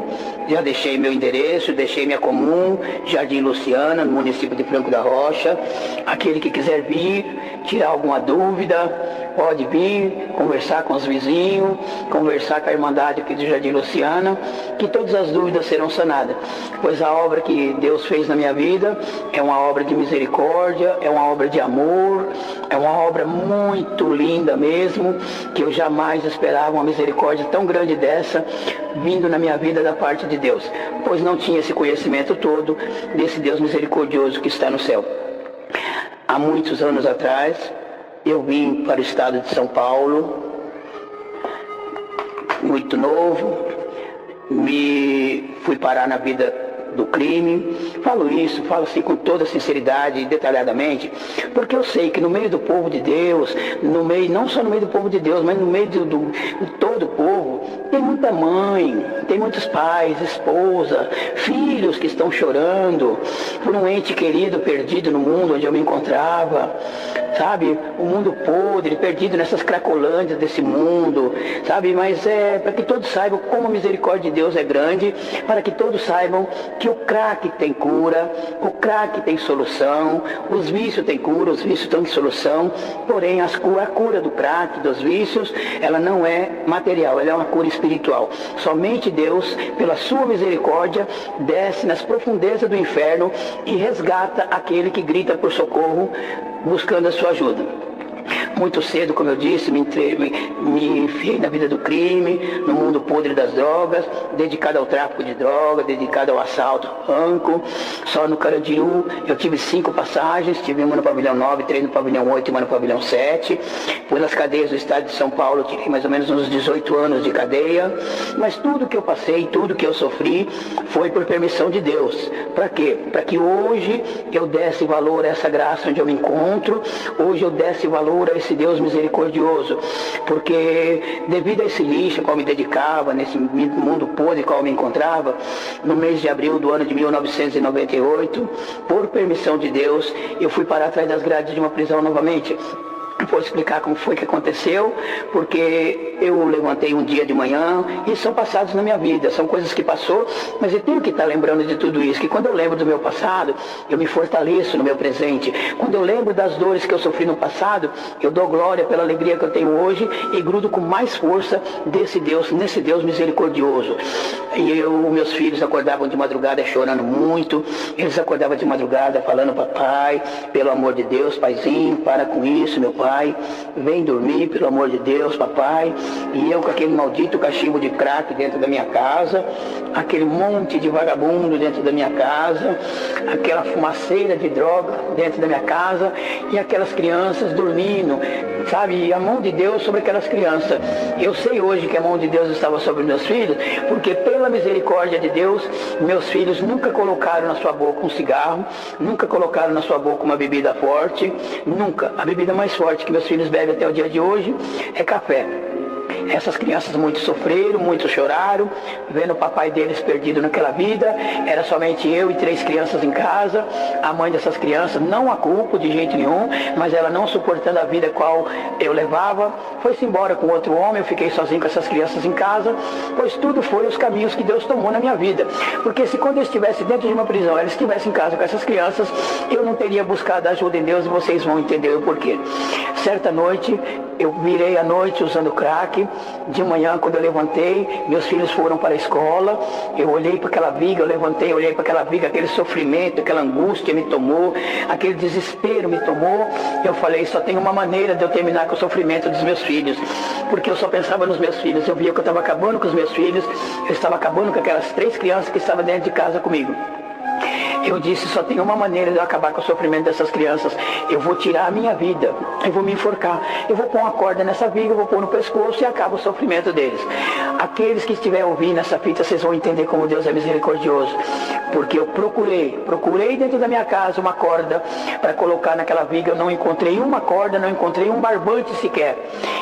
Já deixei meu endereço, deixei minha comum, Jardim Luciana, no município de Franco da Rocha. Aquele que quiser vir, tirar alguma dúvida, pode vir, conversar com os vizinhos, conversar com a Irmandade aqui do Jardim Luciana, que todas as dúvidas serão sanadas. Pois a obra que Deus fez na minha vida é uma obra de misericórdia, é uma obra de amor, é uma obra muito linda mesmo, que eu jamais esperava uma misericórdia tão grande dessa vindo na minha vida da parte de Deus, pois não tinha esse conhecimento todo desse Deus misericordioso que está no céu. Há muitos anos atrás eu vim para o estado de São Paulo, muito novo, fui parar na vida do crime. Falo assim com toda sinceridade e detalhadamente, porque eu sei que no meio do povo de Deus, não só no meio do povo de Deus, mas no meio de todo o povo, tem muita mãe, tem muitos pais, esposa, filhos que estão chorando por um ente querido perdido no mundo onde eu me encontrava, sabe? O mundo podre, perdido nessas cracolândias desse mundo, sabe? Mas é para que todos saibam como a misericórdia de Deus é grande, para que todos saibam que o crack tem cura, o crack tem solução, os vícios têm cura, os vícios têm solução, porém a cura do crack, dos vícios, ela não é material, ela é uma cura espiritual. Somente Deus, pela sua misericórdia, desce nas profundezas do inferno e resgata aquele que grita por socorro, buscando a sua ajuda. Muito cedo, como eu disse, me enfiei na vida do crime, no mundo podre das drogas, dedicado ao tráfico de drogas, dedicado ao assalto, banco. Só no Carandiru eu tive 5 passagens, tive uma no pavilhão 9, 3 no pavilhão 8 e uma no pavilhão 7. Fui nas cadeias do estado de São Paulo, tirei mais ou menos uns 18 anos de cadeia. Mas tudo que eu passei, tudo que eu sofri, foi por permissão de Deus. Para quê? Para que hoje eu desse valor a essa graça onde eu me encontro, hoje eu desse valor a esse desse Deus misericordioso, porque devido a esse lixo ao qual me dedicava, nesse mundo podre qual me encontrava, no mês de abril do ano de 1998, por permissão de Deus, eu fui parar atrás das grades de uma prisão novamente. Vou explicar como foi que aconteceu, porque eu levantei um dia de manhã e são passados na minha vida, são coisas que passou, mas eu tenho que estar lembrando de tudo isso, que quando eu lembro do meu passado, eu me fortaleço no meu presente. Quando eu lembro das dores que eu sofri no passado, eu dou glória pela alegria que eu tenho hoje e grudo com mais força nesse Deus misericordioso. E meus filhos acordavam de madrugada chorando muito, eles acordavam de madrugada falando: papai, pelo amor de Deus, paizinho, para com isso, meu pai. Vem dormir, pelo amor de Deus, papai. E eu com aquele maldito cachimbo de crack dentro da minha casa, aquele monte de vagabundo dentro da minha casa, aquela fumaceira de droga dentro da minha casa e aquelas crianças dormindo, sabe? E a mão de Deus sobre aquelas crianças. Eu sei hoje que a mão de Deus estava sobre meus filhos, porque pela misericórdia de Deus, meus filhos nunca colocaram na sua boca um cigarro, nunca colocaram na sua boca uma bebida forte, nunca. A bebida mais forte que meus filhos bebem até o dia de hoje é café. Essas crianças muito sofreram, muito choraram, vendo o papai deles perdido naquela vida. Era somente eu e 3 crianças em casa. A mãe dessas crianças, não a culpo de jeito nenhum, mas ela não suportando a vida qual eu levava, foi-se embora com outro homem. Eu fiquei sozinho com essas crianças em casa, pois tudo foi os caminhos que Deus tomou na minha vida. Porque se quando eu estivesse dentro de uma prisão, ela estivesse em casa com essas crianças, eu não teria buscado ajuda em Deus, e vocês vão entender o porquê. Certa noite, eu virei a noite usando crack. De manhã, quando eu levantei, meus filhos foram para a escola, eu olhei para aquela viga, eu levantei, olhei para aquela viga, aquele sofrimento, aquela angústia me tomou, aquele desespero me tomou. Eu falei: só tem uma maneira de eu terminar com o sofrimento dos meus filhos, porque eu só pensava nos meus filhos. Eu via que eu estava acabando com os meus filhos, eu estava acabando com aquelas 3 crianças que estavam dentro de casa comigo. Eu disse: só tem uma maneira de eu acabar com o sofrimento dessas crianças. Eu vou tirar a minha vida, eu vou me enforcar, eu vou pôr uma corda nessa viga, eu vou pôr no pescoço e acaba o sofrimento deles. Aqueles que estiverem ouvindo essa fita, vocês vão entender como Deus é misericordioso, porque eu procurei dentro da minha casa uma corda para colocar naquela viga. Eu não encontrei uma corda, não encontrei um barbante sequer.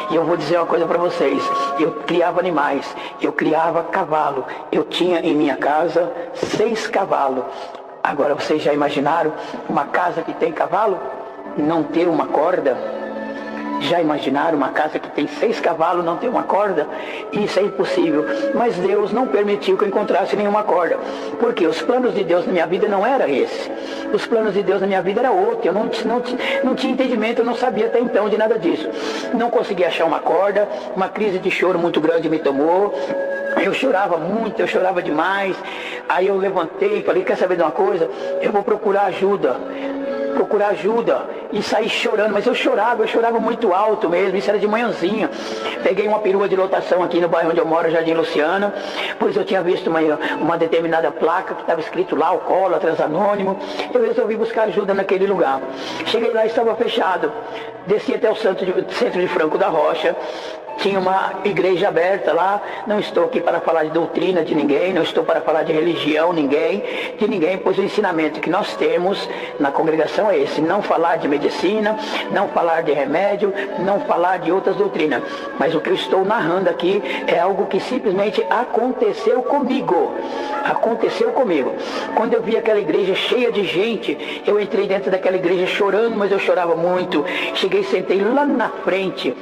E eu vou dizer uma coisa para vocês: eu criava animais, eu criava cavalo, eu tinha em minha casa 6 cavalos. Agora, vocês já imaginaram uma casa que tem cavalo não ter uma corda? Já imaginaram uma casa que tem 6 cavalos não ter uma corda? Isso é impossível. Mas Deus não permitiu que eu encontrasse nenhuma corda. Porque os planos de Deus na minha vida não eram esse. Os planos de Deus na minha vida eram outros. Eu não tinha entendimento, eu não sabia até então de nada disso. Não conseguia achar uma corda, uma crise de choro muito grande me tomou. Eu chorava muito, eu chorava demais. Aí eu levantei e falei: quer saber de uma coisa? Eu vou procurar ajuda. E saí chorando, mas eu chorava muito alto mesmo. Isso era de manhãzinha. Peguei uma perua de lotação aqui no bairro onde eu moro, Jardim Luciano, pois eu tinha visto uma determinada placa que estava escrito lá: Alcoólatras Anônimo. Eu resolvi buscar ajuda naquele lugar. Cheguei lá e estava fechado. Desci até o centro de Franco da Rocha. Tinha uma igreja aberta lá. Não estou aqui para falar de doutrina de ninguém, não estou para falar de religião de ninguém, pois o ensinamento que nós temos na congregação é esse: não falar de medicina, não falar de remédio, não falar de outras doutrinas. Mas o que eu estou narrando aqui é algo que simplesmente aconteceu comigo. Quando eu vi aquela igreja cheia de gente, eu entrei dentro daquela igreja chorando, mas eu chorava muito. Cheguei e sentei lá na frente.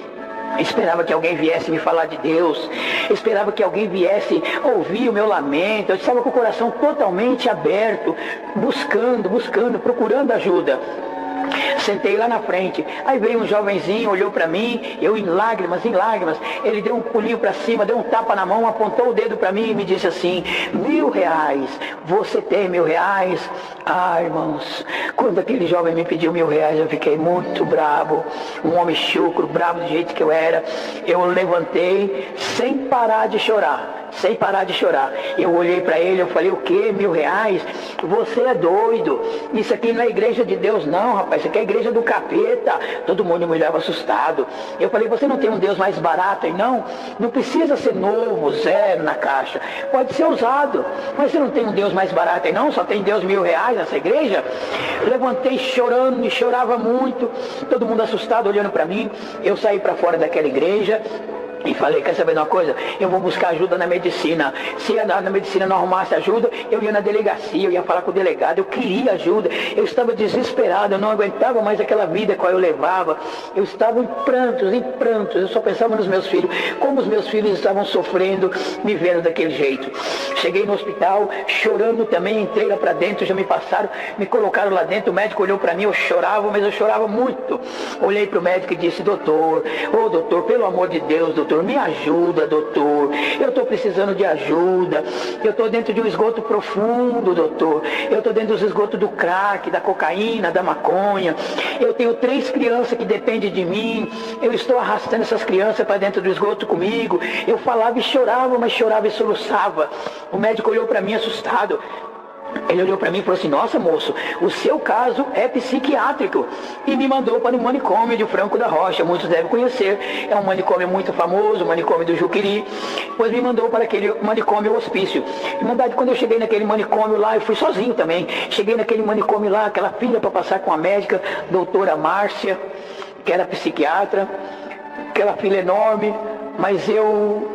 Esperava que alguém viesse me falar de Deus, esperava que alguém viesse ouvir o meu lamento. Eu estava com o coração totalmente aberto, buscando, procurando ajuda. Sentei lá na frente, aí veio um jovenzinho, olhou para mim, eu em lágrimas, ele deu um pulinho para cima, deu um tapa na mão, apontou o dedo para mim e me disse assim: R$1.000, você tem R$1.000? Ah, irmãos, quando aquele jovem me pediu R$1.000, eu fiquei muito bravo, um homem chucro, bravo do jeito que eu era. Eu levantei sem parar de chorar, sem parar de chorar. Eu olhei para ele, eu falei, o quê? R$1.000? Você é doido. Isso aqui não é igreja de Deus não, rapaz. Isso aqui é igreja do capeta. Todo mundo me olhava assustado. Eu falei, você não tem um Deus mais barato aí não? Não precisa ser novo, zero na caixa. Pode ser usado. Mas você não tem um Deus mais barato aí não? Só tem Deus R$1.000 nessa igreja? Eu levantei chorando e chorava muito. Todo mundo assustado olhando para mim. Eu saí para fora daquela igreja e falei, quer saber de uma coisa? Eu vou buscar ajuda na medicina. Se na medicina não arrumasse ajuda, eu ia na delegacia, eu ia falar com o delegado, eu queria ajuda. Eu estava desesperado, eu não aguentava mais aquela vida que eu levava. Eu estava em prantos, eu só pensava nos meus filhos. Como os meus filhos estavam sofrendo, me vendo daquele jeito. Cheguei no hospital, chorando também, entrei lá para dentro, já me passaram, me colocaram lá dentro, o médico olhou para mim, eu chorava, mas eu chorava muito. Olhei para o médico e disse, doutor, doutor, pelo amor de Deus, doutor, me ajuda, doutor, eu estou precisando de ajuda, eu estou dentro de um esgoto profundo, doutor, eu estou dentro dos esgotos do crack, da cocaína, da maconha, eu tenho 3 crianças que dependem de mim, eu estou arrastando essas crianças para dentro do esgoto comigo. Eu falava e chorava, mas chorava e soluçava. O médico olhou para mim assustado. Ele olhou para mim e falou assim, nossa moço, o seu caso é psiquiátrico. E me mandou para o manicômio de Franco da Rocha, muitos devem conhecer. É um manicômio muito famoso, o manicômio do Juqueri. Depois me mandou para aquele manicômio hospício. Na verdade, quando eu cheguei naquele manicômio lá, eu fui sozinho também. Cheguei naquele manicômio lá, aquela fila para passar com a médica, doutora Márcia, que era psiquiatra. Aquela fila enorme, mas eu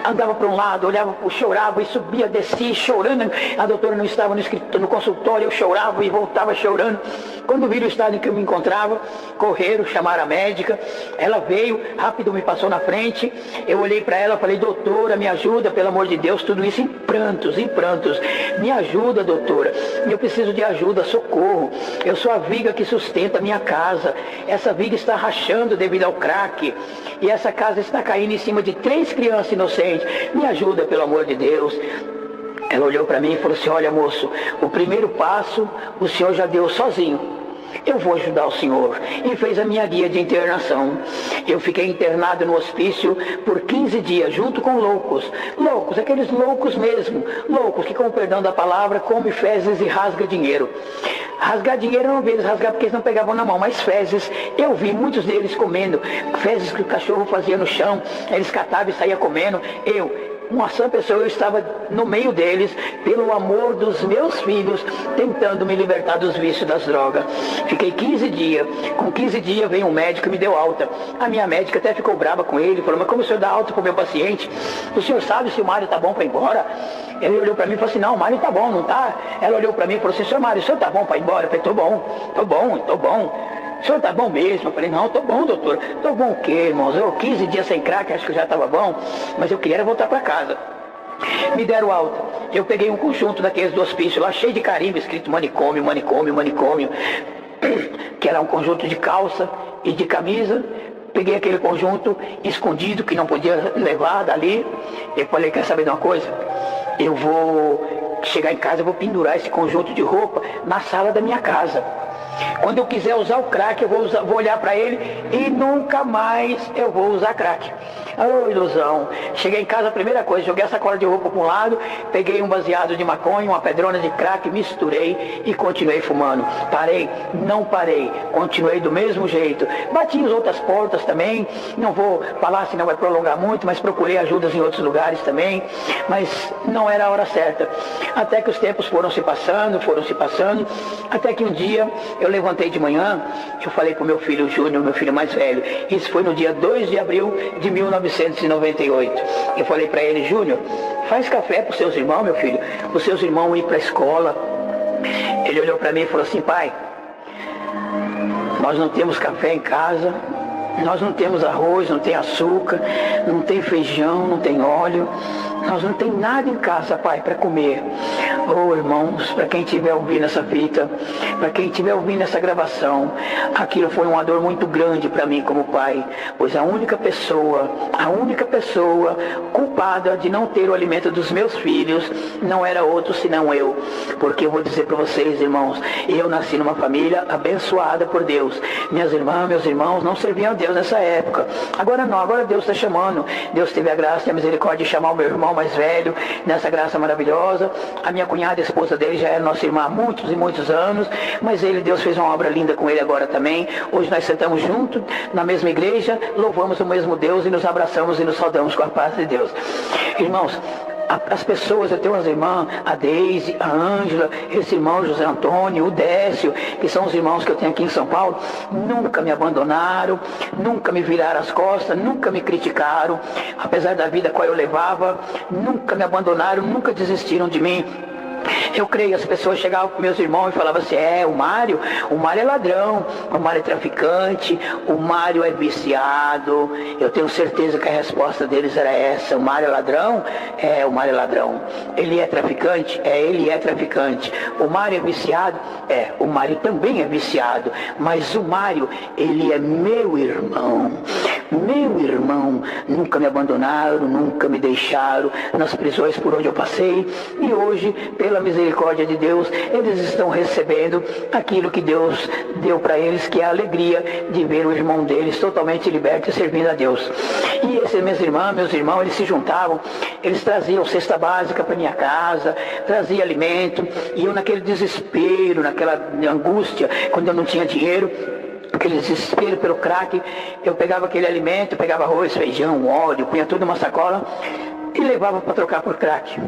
andava para um lado, olhava, chorava e subia, descia, chorando. A doutora não estava no consultório, eu chorava e voltava chorando. Quando viram o estado em que eu me encontrava, correram, chamaram a médica. Ela veio, rápido me passou na frente. Eu olhei para ela e falei, doutora, me ajuda, pelo amor de Deus. Tudo isso em prantos. Me ajuda, doutora. Eu preciso de ajuda, socorro. Eu sou a viga que sustenta a minha casa. Essa viga está rachando devido ao crack. E essa casa está caindo em cima de 3 crianças inocentes. Me ajuda, pelo amor de Deus. Ela olhou para mim e falou assim, olha moço, o primeiro passo o senhor já deu sozinho. Eu vou ajudar o senhor. E fez a minha guia de internação. Eu fiquei internado no hospício por 15 dias, junto com loucos. Loucos, aqueles loucos mesmo. Loucos que, com o perdão da palavra, come fezes e rasga dinheiro. Rasgar dinheiro eu não vi eles rasgar porque eles não pegavam na mão, mas fezes, eu vi muitos deles comendo. Fezes que o cachorro fazia no chão, eles catavam e saíam comendo. Uma sã pessoa, eu estava no meio deles, pelo amor dos meus filhos, tentando me libertar dos vícios das drogas. Fiquei 15 dias. Com 15 dias veio um médico e me deu alta. A minha médica até ficou brava com ele, falou, mas como o senhor dá alta para o meu paciente? O senhor sabe se o Mário está bom para ir embora? Ele olhou para mim e falou assim, não, o Mário está bom, não está? Ela olhou para mim e falou assim, senhor Mário, o senhor está bom para ir embora? Eu falei, tô bom. O senhor tá bom mesmo? Eu falei, não, tô bom, doutor. Tô bom o quê, irmãos? 15 dias sem crack, acho que já estava bom, mas eu queria voltar para casa. Me deram alta. Eu peguei um conjunto daqueles do hospício lá, cheio de carimbo, escrito manicômio, que era um conjunto de calça e de camisa. Peguei aquele conjunto escondido, que não podia levar dali. Eu falei, quer saber de uma coisa? Eu vou chegar em casa, eu vou pendurar esse conjunto de roupa na sala da minha casa. Quando eu quiser usar o crack, eu vou olhar para ele e nunca mais eu vou usar crack. Oh, ilusão. Cheguei em casa, a primeira coisa, joguei a sacola de roupa para um lado, peguei um baseado de maconha, uma pedrona de crack, misturei e continuei fumando. Parei? Não parei. Continuei do mesmo jeito. Bati em outras portas também. Não vou falar, senão vai prolongar muito, mas procurei ajudas em outros lugares também. Mas não era a hora certa. Até que os tempos foram se passando, até que um dia eu levantei de manhã, eu falei para o meu filho Júnior, meu filho mais velho, isso foi no dia 2 de abril de 1998. Eu falei para ele, Júnior, faz café para os seus irmãos, meu filho, para os seus irmãos ir para a escola. Ele olhou para mim e falou assim, pai, nós não temos café em casa, nós não temos arroz, não tem açúcar, não tem feijão, não tem óleo, nós não tem nada em casa, pai, para comer. Oh, irmãos, para quem estiver ouvindo essa fita, para quem estiver ouvindo essa gravação, aquilo foi uma dor muito grande para mim como pai, pois a única pessoa culpada de não ter o alimento dos meus filhos não era outro senão eu. Porque eu vou dizer para vocês, irmãos, eu nasci numa família abençoada por Deus. Minhas irmãs, meus irmãos não serviam a Deus nessa época. Agora não, agora Deus está chamando ano, Deus teve a graça e a misericórdia de chamar o meu irmão mais velho nessa graça maravilhosa. A minha cunhada, a esposa dele, já era nossa irmã há muitos e muitos anos, mas Deus fez uma obra linda com ele agora também. Hoje nós sentamos juntos na mesma igreja, louvamos o mesmo Deus e nos abraçamos e nos saudamos com a paz de Deus. Irmãos, as pessoas, eu tenho umas irmãs, a Deise, a Ângela, esse irmão José Antônio, o Décio, que são os irmãos que eu tenho aqui em São Paulo, nunca me abandonaram, nunca me viraram as costas, nunca me criticaram, apesar da vida qual eu levava, nunca me abandonaram, nunca desistiram de mim. Eu creio, as pessoas chegavam com meus irmãos e falavam assim, o Mário é ladrão, o Mário é traficante, o Mário é viciado. Eu tenho certeza que a resposta deles era essa: o Mário é ladrão? O Mário é ladrão. Ele é traficante? Ele é traficante. O Mário é viciado? O Mário também é viciado. Mas o Mário, ele é meu irmão. Meu irmão. Nunca me abandonaram, nunca me deixaram nas prisões por onde eu passei. E hoje, pela misericórdia de Deus, eles estão recebendo aquilo que Deus deu para eles, que é a alegria de ver o irmão deles totalmente liberto e servindo a Deus. E esses meus irmãos, eles se juntavam, eles traziam cesta básica para minha casa, traziam alimento, e eu naquele desespero, naquela angústia, quando eu não tinha dinheiro, aquele desespero pelo crack, eu pegava aquele alimento, pegava arroz, feijão, óleo, punha tudo numa sacola e levava para trocar por crack.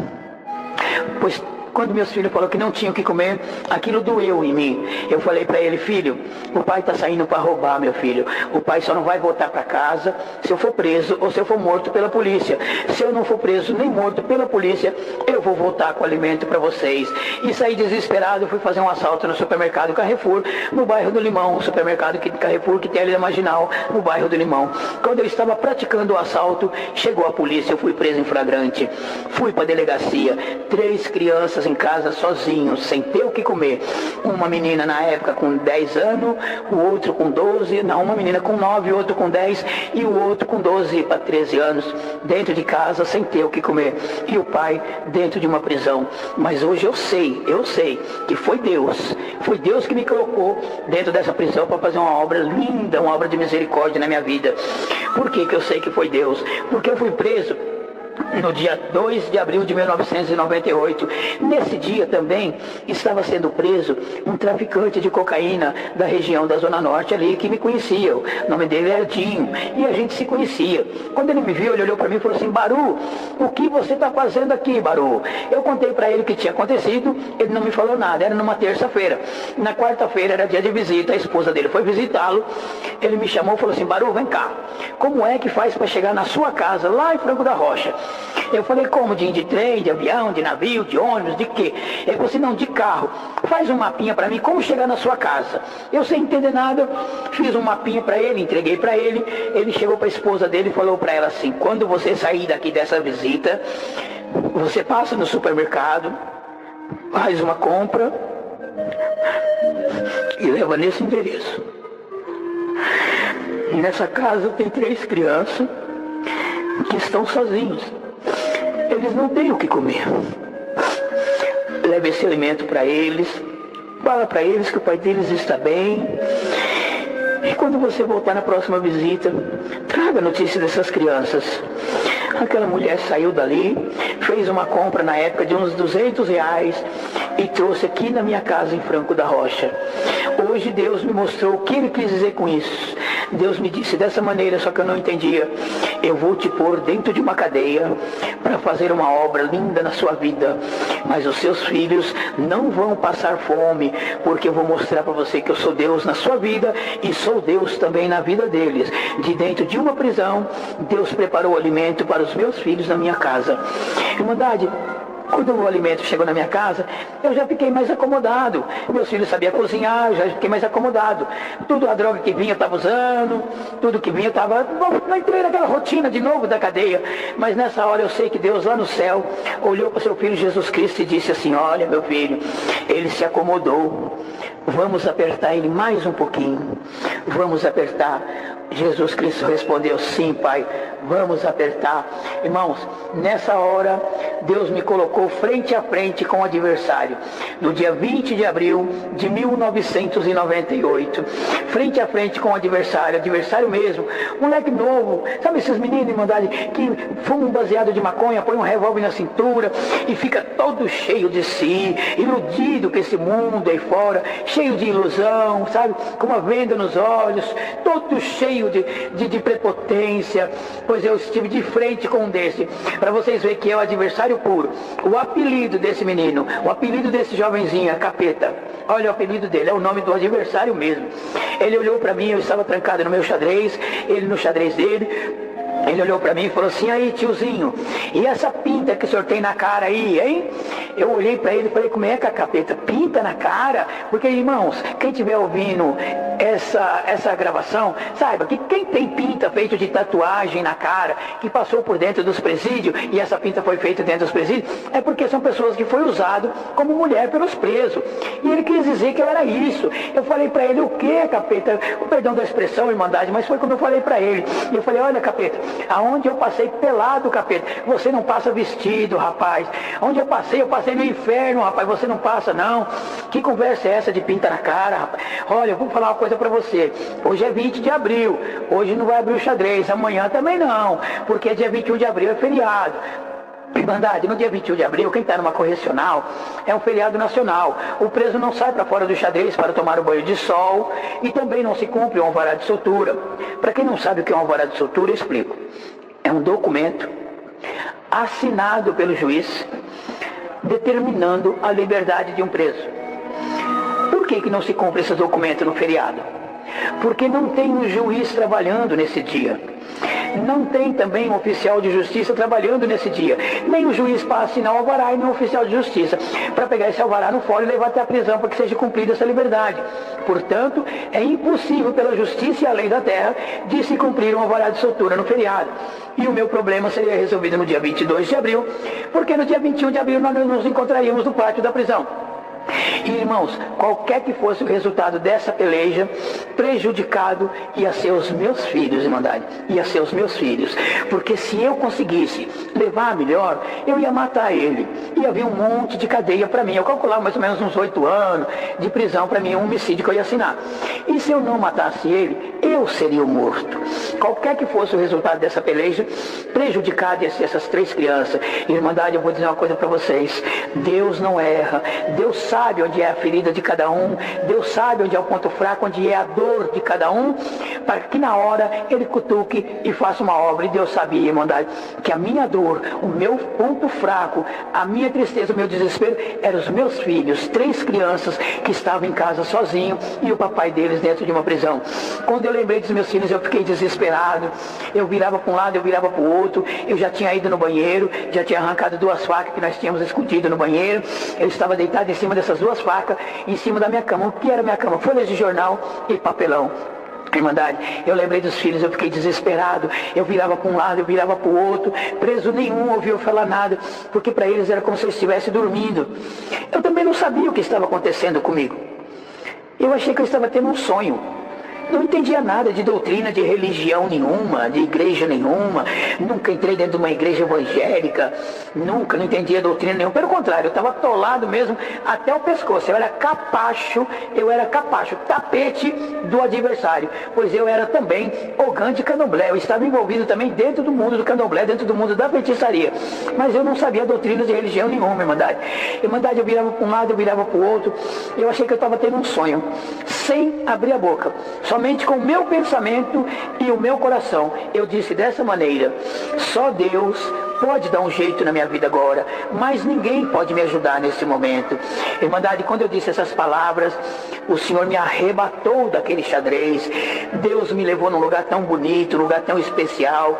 Pois quando meus filhos falaram que não tinham o que comer, aquilo doeu em mim. Eu falei para ele: filho, o pai está saindo para roubar, meu filho. O pai só não vai voltar para casa se eu for preso ou se eu for morto pela polícia. Se eu não for preso nem morto pela polícia, eu vou voltar com alimento para vocês. E saí desesperado, fui fazer um assalto no supermercado Carrefour, no bairro do Limão, supermercado Carrefour que tem ali na Marginal, no bairro do Limão. Quando eu estava praticando o assalto, chegou a polícia, eu fui preso em flagrante. Fui para a delegacia, 3 crianças em casa sozinhos, sem ter o que comer. Uma menina na época com 10 anos, o outro com 12, uma menina com 9, o outro com 10 e o outro com 12 para 13 anos, dentro de casa sem ter o que comer. E o pai dentro de uma prisão. Mas hoje eu sei que foi Deus que me colocou dentro dessa prisão para fazer uma obra linda, uma obra de misericórdia na minha vida. Por que eu sei que foi Deus? Porque eu fui preso no dia 2 de abril de 1998. Nesse dia também estava sendo preso um traficante de cocaína da região da Zona Norte ali, que me conhecia. O nome dele era Dinho, e a gente se conhecia. Quando ele me viu, ele olhou para mim e falou assim: Baru, o que você está fazendo aqui, Baru? Eu contei para ele o que tinha acontecido, ele não me falou nada. Era numa terça-feira. Na quarta-feira era dia de visita, a esposa dele foi visitá-lo. Ele me chamou e falou assim: Baru, vem cá, como é que faz para chegar na sua casa lá em Franco da Rocha? Eu falei: como? De trem, de avião, de navio, de ônibus, de quê? Ele falou assim: não, de carro. Faz um mapinha para mim, como chegar na sua casa. Eu sem entender nada, fiz um mapinha para ele, entreguei para ele. Ele chegou para a esposa dele e falou para ela assim: quando você sair daqui dessa visita, você passa no supermercado, faz uma compra e leva nesse endereço. Nessa casa tem 3 crianças que estão sozinhos. Eles não têm o que comer. Leve esse alimento para eles. Fala para eles que o pai deles está bem. E quando você voltar na próxima visita, traga notícia dessas crianças. Aquela mulher saiu dali, fez uma compra na época de uns R$200 e trouxe aqui na minha casa em Franco da Rocha. Hoje Deus me mostrou o que Ele quis dizer com isso. Deus me disse dessa maneira, só que eu não entendia: eu vou te pôr dentro de uma cadeia para fazer uma obra linda na sua vida, mas os seus filhos não vão passar fome, porque eu vou mostrar para você que eu sou Deus na sua vida e sou Deus também na vida deles. De dentro de uma prisão, Deus preparou alimento para os meus filhos na minha casa. Irmandade, quando o alimento chegou na minha casa, eu já fiquei mais acomodado. Meus filhos sabiam cozinhar, eu já fiquei mais acomodado. Tudo a droga que vinha eu estava usando, tudo que vinha eu estava... Não entrei naquela rotina de novo da cadeia. Mas nessa hora eu sei que Deus lá no céu olhou para o seu filho Jesus Cristo e disse assim: olha, meu filho, ele se acomodou. Vamos apertar ele mais um pouquinho. Vamos apertar. Jesus Cristo respondeu: sim, Pai, vamos apertar. Irmãos, nessa hora, Deus me colocou frente a frente com o adversário. No dia 20 de abril de 1998, frente a frente com o adversário mesmo, moleque novo, sabe esses meninos, Irmandade, que fumam baseado de maconha, põe um revólver na cintura e fica todo cheio de si, iludido com esse mundo aí fora, cheio de ilusão, sabe, com uma venda nos olhos, todo cheio de prepotência. Pois eu estive de frente com um desse, para vocês verem que é o adversário puro. O apelido desse menino, o apelido desse jovenzinho é Capeta. Olha o apelido dele, é o nome do adversário mesmo. Ele olhou para mim, eu estava trancado no meu xadrez, ele no xadrez dele. Ele olhou para mim e falou assim: aí, tiozinho, e essa pinta que o senhor tem na cara aí, hein? Eu olhei para ele e falei: como é que a Capeta pinta na cara? Porque, irmãos, quem estiver ouvindo essa gravação, saiba que quem tem pinta feita de tatuagem na cara, que passou por dentro dos presídios, e essa pinta foi feita dentro dos presídios, é porque são pessoas que foi usado como mulher pelos presos. E ele quis dizer que eu era isso. Eu falei para ele: o que, Capeta? O perdão da expressão, Irmandade, mas foi como eu falei para ele. E eu falei: olha, Capeta, aonde eu passei pelado, Capeta, você não passa vestido, rapaz. Onde eu passei no inferno, rapaz, você não passa, não. Que conversa é essa de pinta na cara, rapaz? Olha, eu vou falar uma coisa pra você. Hoje é 20 de abril, hoje não vai abrir o xadrez, amanhã também não, porque dia 21 de abril é feriado. Irmandade, no dia 21 de abril, quem está numa correcional, é um feriado nacional. O preso não sai para fora do xadrez para tomar um banho de sol e também não se cumpre um alvará de soltura. Para quem não sabe o que é um alvará de soltura, eu explico. É um documento assinado pelo juiz determinando a liberdade de um preso. Por que não se cumpre esse documento no feriado? Porque não tem um juiz trabalhando nesse dia. Não tem também um oficial de justiça trabalhando nesse dia. Nem o juiz para assinar o alvará e nem o oficial de justiça para pegar esse alvará no fórum e levar até a prisão para que seja cumprida essa liberdade. Portanto, é impossível pela justiça e a lei da terra de se cumprir um alvará de soltura no feriado. E o meu problema seria resolvido no dia 22 de abril, porque no dia 21 de abril nós nos encontraríamos no pátio da prisão. E, irmãos, qualquer que fosse o resultado dessa peleja, prejudicado ia ser os meus filhos, Irmandade, ia ser os meus filhos, porque se eu conseguisse levar melhor, eu ia matar ele, ia vir um monte de cadeia para mim, eu calculava mais ou menos uns 8 anos de prisão para mim, um homicídio que eu ia assinar. E se eu não matasse ele, eu seria o morto. Qualquer que fosse o resultado dessa peleja, prejudicado ia ser essas 3 crianças. Irmandade, eu vou dizer uma coisa para vocês: Deus não erra, Deus sabe onde é a ferida de cada um, Deus sabe onde é o ponto fraco, onde é a dor de cada um, para que na hora ele cutuque e faça uma obra. E Deus sabia, Irmandade, que a minha dor, o meu ponto fraco, a minha tristeza, o meu desespero, eram os meus filhos, 3 crianças que estavam em casa sozinhos e o papai deles dentro de uma prisão. Quando eu lembrei dos meus filhos, eu fiquei desesperado. Eu virava para um lado, eu virava para o outro. Eu já tinha ido no banheiro, já tinha arrancado 2 facas que nós tínhamos escondido no banheiro. Eu estava deitado em cima dessas 2 facas, em cima da minha cama. O que era minha cama? Folhas de jornal e papelão. Irmandade, eu lembrei dos filhos, eu fiquei desesperado. Eu virava para um lado, eu virava para o outro. Preso nenhum ouviu falar nada, porque para eles era como se eu estivesse dormindo. Eu também não sabia o que estava acontecendo comigo. Eu achei que eu estava tendo um sonho. Não entendia nada de doutrina, de religião nenhuma, de igreja nenhuma. Nunca entrei dentro de uma igreja evangélica. Nunca, não entendia doutrina nenhuma. Pelo contrário, eu estava atolado mesmo até o pescoço. Eu era capacho, tapete do adversário. Pois eu era também ogã de candomblé. Eu estava envolvido também dentro do mundo do candomblé, dentro do mundo da feitiçaria. Mas eu não sabia doutrina de religião nenhuma, Irmandade. Irmandade, eu virava para um lado, eu virava para o outro. Eu achei que eu estava tendo um sonho, sem abrir a boca. Somente com o meu pensamento e o meu coração, eu disse dessa maneira: só Deus pode dar um jeito na minha vida agora, mas ninguém pode me ajudar nesse momento. Irmandade, quando eu disse essas palavras, o Senhor me arrebatou daquele xadrez. Deus me levou num lugar tão bonito, num lugar tão especial.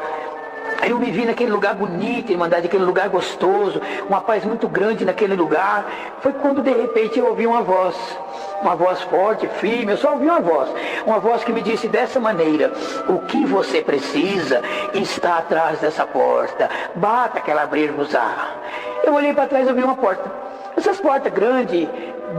Eu me vi naquele lugar bonito, Irmandade, aquele lugar gostoso, uma paz muito grande naquele lugar. Foi quando de repente eu ouvi uma voz forte, firme. Eu só ouvi uma voz que me disse dessa maneira: o que você precisa está atrás dessa porta, bata que ela abrir-vos-á. Eu olhei para trás e vi uma porta. Essas portas grandes,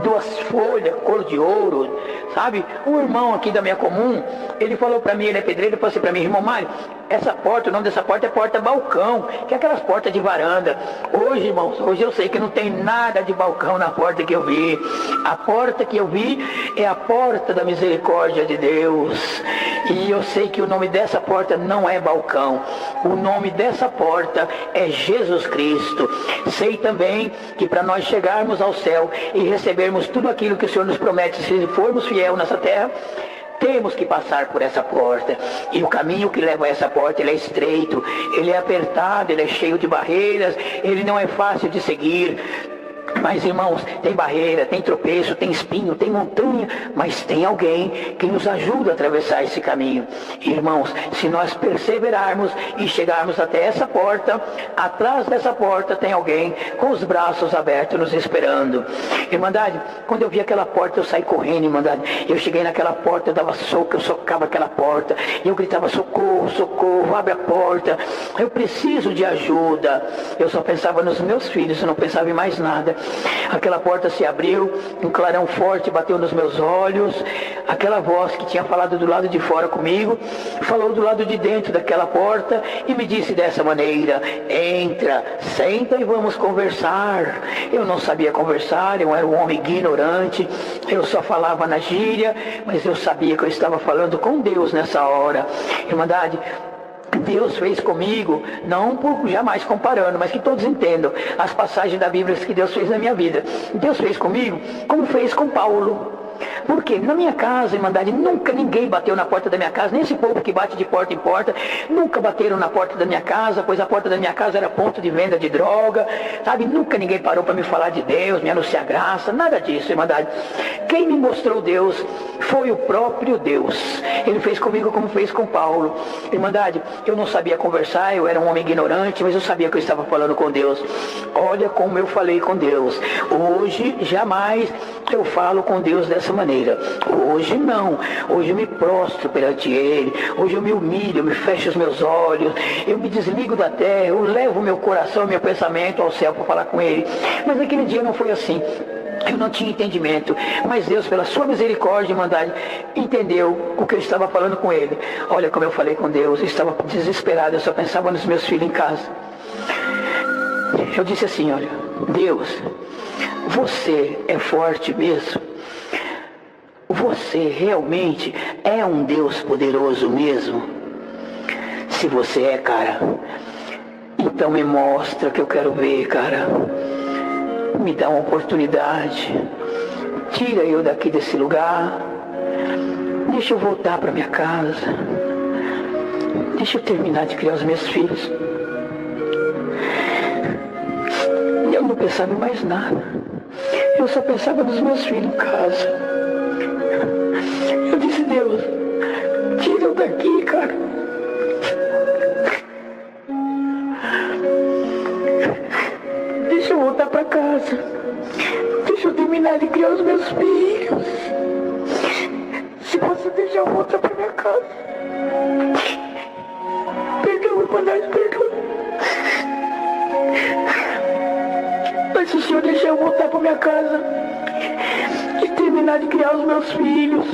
2 folhas, cor de ouro, sabe? Um irmão aqui da minha comum, ele falou para mim, ele é pedreiro, ele falou assim para mim: irmão Mário, essa porta, o nome dessa porta é porta balcão, que é aquelas portas de varanda. Hoje, irmãos, hoje eu sei que não tem nada de balcão na porta que eu vi. A porta que eu vi é a porta da misericórdia de Deus. E eu sei que o nome dessa porta não é balcão. O nome dessa porta é Jesus Cristo. Sei também que para nós chegarmos ao céu e recebermos tudo aquilo que o Senhor nos promete, se formos fiel nessa terra, temos que passar por essa porta. E o caminho que leva a essa porta, ele é estreito, ele é apertado, ele é cheio de barreiras, ele não é fácil de seguir. Mas, irmãos, tem barreira, tem tropeço, tem espinho, tem montanha, mas tem alguém que nos ajuda a atravessar esse caminho. Irmãos, se nós perseverarmos e chegarmos até essa porta, atrás dessa porta tem alguém com os braços abertos nos esperando. Irmandade, quando eu vi aquela porta, eu saí correndo, irmandade. Eu cheguei naquela porta, eu dava soco, eu socava aquela porta, e eu gritava: socorro, socorro, abre a porta, eu preciso de ajuda. Eu só pensava nos meus filhos, eu não pensava em mais nada. Aquela porta se abriu, um clarão forte bateu nos meus olhos. Aquela voz que tinha falado do lado de fora comigo, falou do lado de dentro daquela porta e me disse dessa maneira: entra, senta e vamos conversar. Eu não sabia conversar, eu era um homem ignorante, eu só falava na gíria, mas eu sabia que eu estava falando com Deus nessa hora. Irmandade, Deus fez comigo, não jamais comparando, mas que todos entendam as passagens da Bíblia que Deus fez na minha vida. Deus fez comigo como fez com Paulo. Porque na minha casa, irmandade, nunca ninguém bateu na porta da minha casa, nem esse povo que bate de porta em porta, nunca bateram na porta da minha casa, pois a porta da minha casa era ponto de venda de droga, sabe? Nunca ninguém parou para me falar de Deus, me anunciar graça, nada disso, irmandade. Quem me mostrou Deus foi o próprio Deus. Ele fez comigo como fez com Paulo. Irmandade, eu não sabia conversar, eu era um homem ignorante, mas eu sabia que eu estava falando com Deus. Olha como eu falei com Deus. Hoje, jamais eu falo com Deus dessa maneira. Hoje não. Hoje eu me prostro perante Ele. Hoje eu me humilho, eu me fecho os meus olhos, eu me desligo da terra, eu levo meu coração, meu pensamento ao céu para falar com Ele. Mas naquele dia não foi assim. Eu não tinha entendimento, mas Deus, pela sua misericórdia e irmandade, entendeu o que eu estava falando com Ele. Olha como eu falei com Deus, eu estava desesperado, eu só pensava nos meus filhos em casa. Eu disse assim: olha, Deus, você é forte mesmo? Você realmente é um Deus poderoso mesmo? Se você é, cara, então me mostra que eu quero ver, cara. Me dá uma oportunidade. Tira eu daqui desse lugar. Deixa eu voltar para minha casa. Deixa eu terminar de criar os meus filhos. Eu não pensava em mais nada. Eu só pensava nos meus filhos em casa. Eu disse: Deus, tira eu daqui, cara. Deixa eu voltar para casa. Deixa eu terminar de criar os meus filhos. Se você deixar eu voltar para minha casa. Perdoa, Pai, perdoa. Mas se o Senhor deixar eu voltar para minha casa e terminar de criar os meus filhos,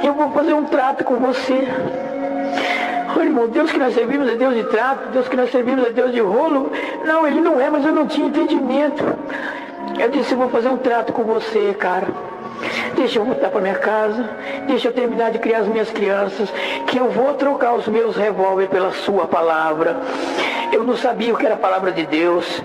eu vou fazer um trato com você. Oh, irmão, Deus que nós servimos é Deus de trato, Deus que nós servimos é Deus de rolo. Não, Ele não é, mas eu não tinha entendimento. Eu disse: eu vou fazer um trato com você, cara. Deixa eu voltar para minha casa, deixa eu terminar de criar as minhas crianças, que eu vou trocar os meus revólver pela sua palavra. Eu não sabia o que era a palavra de Deus.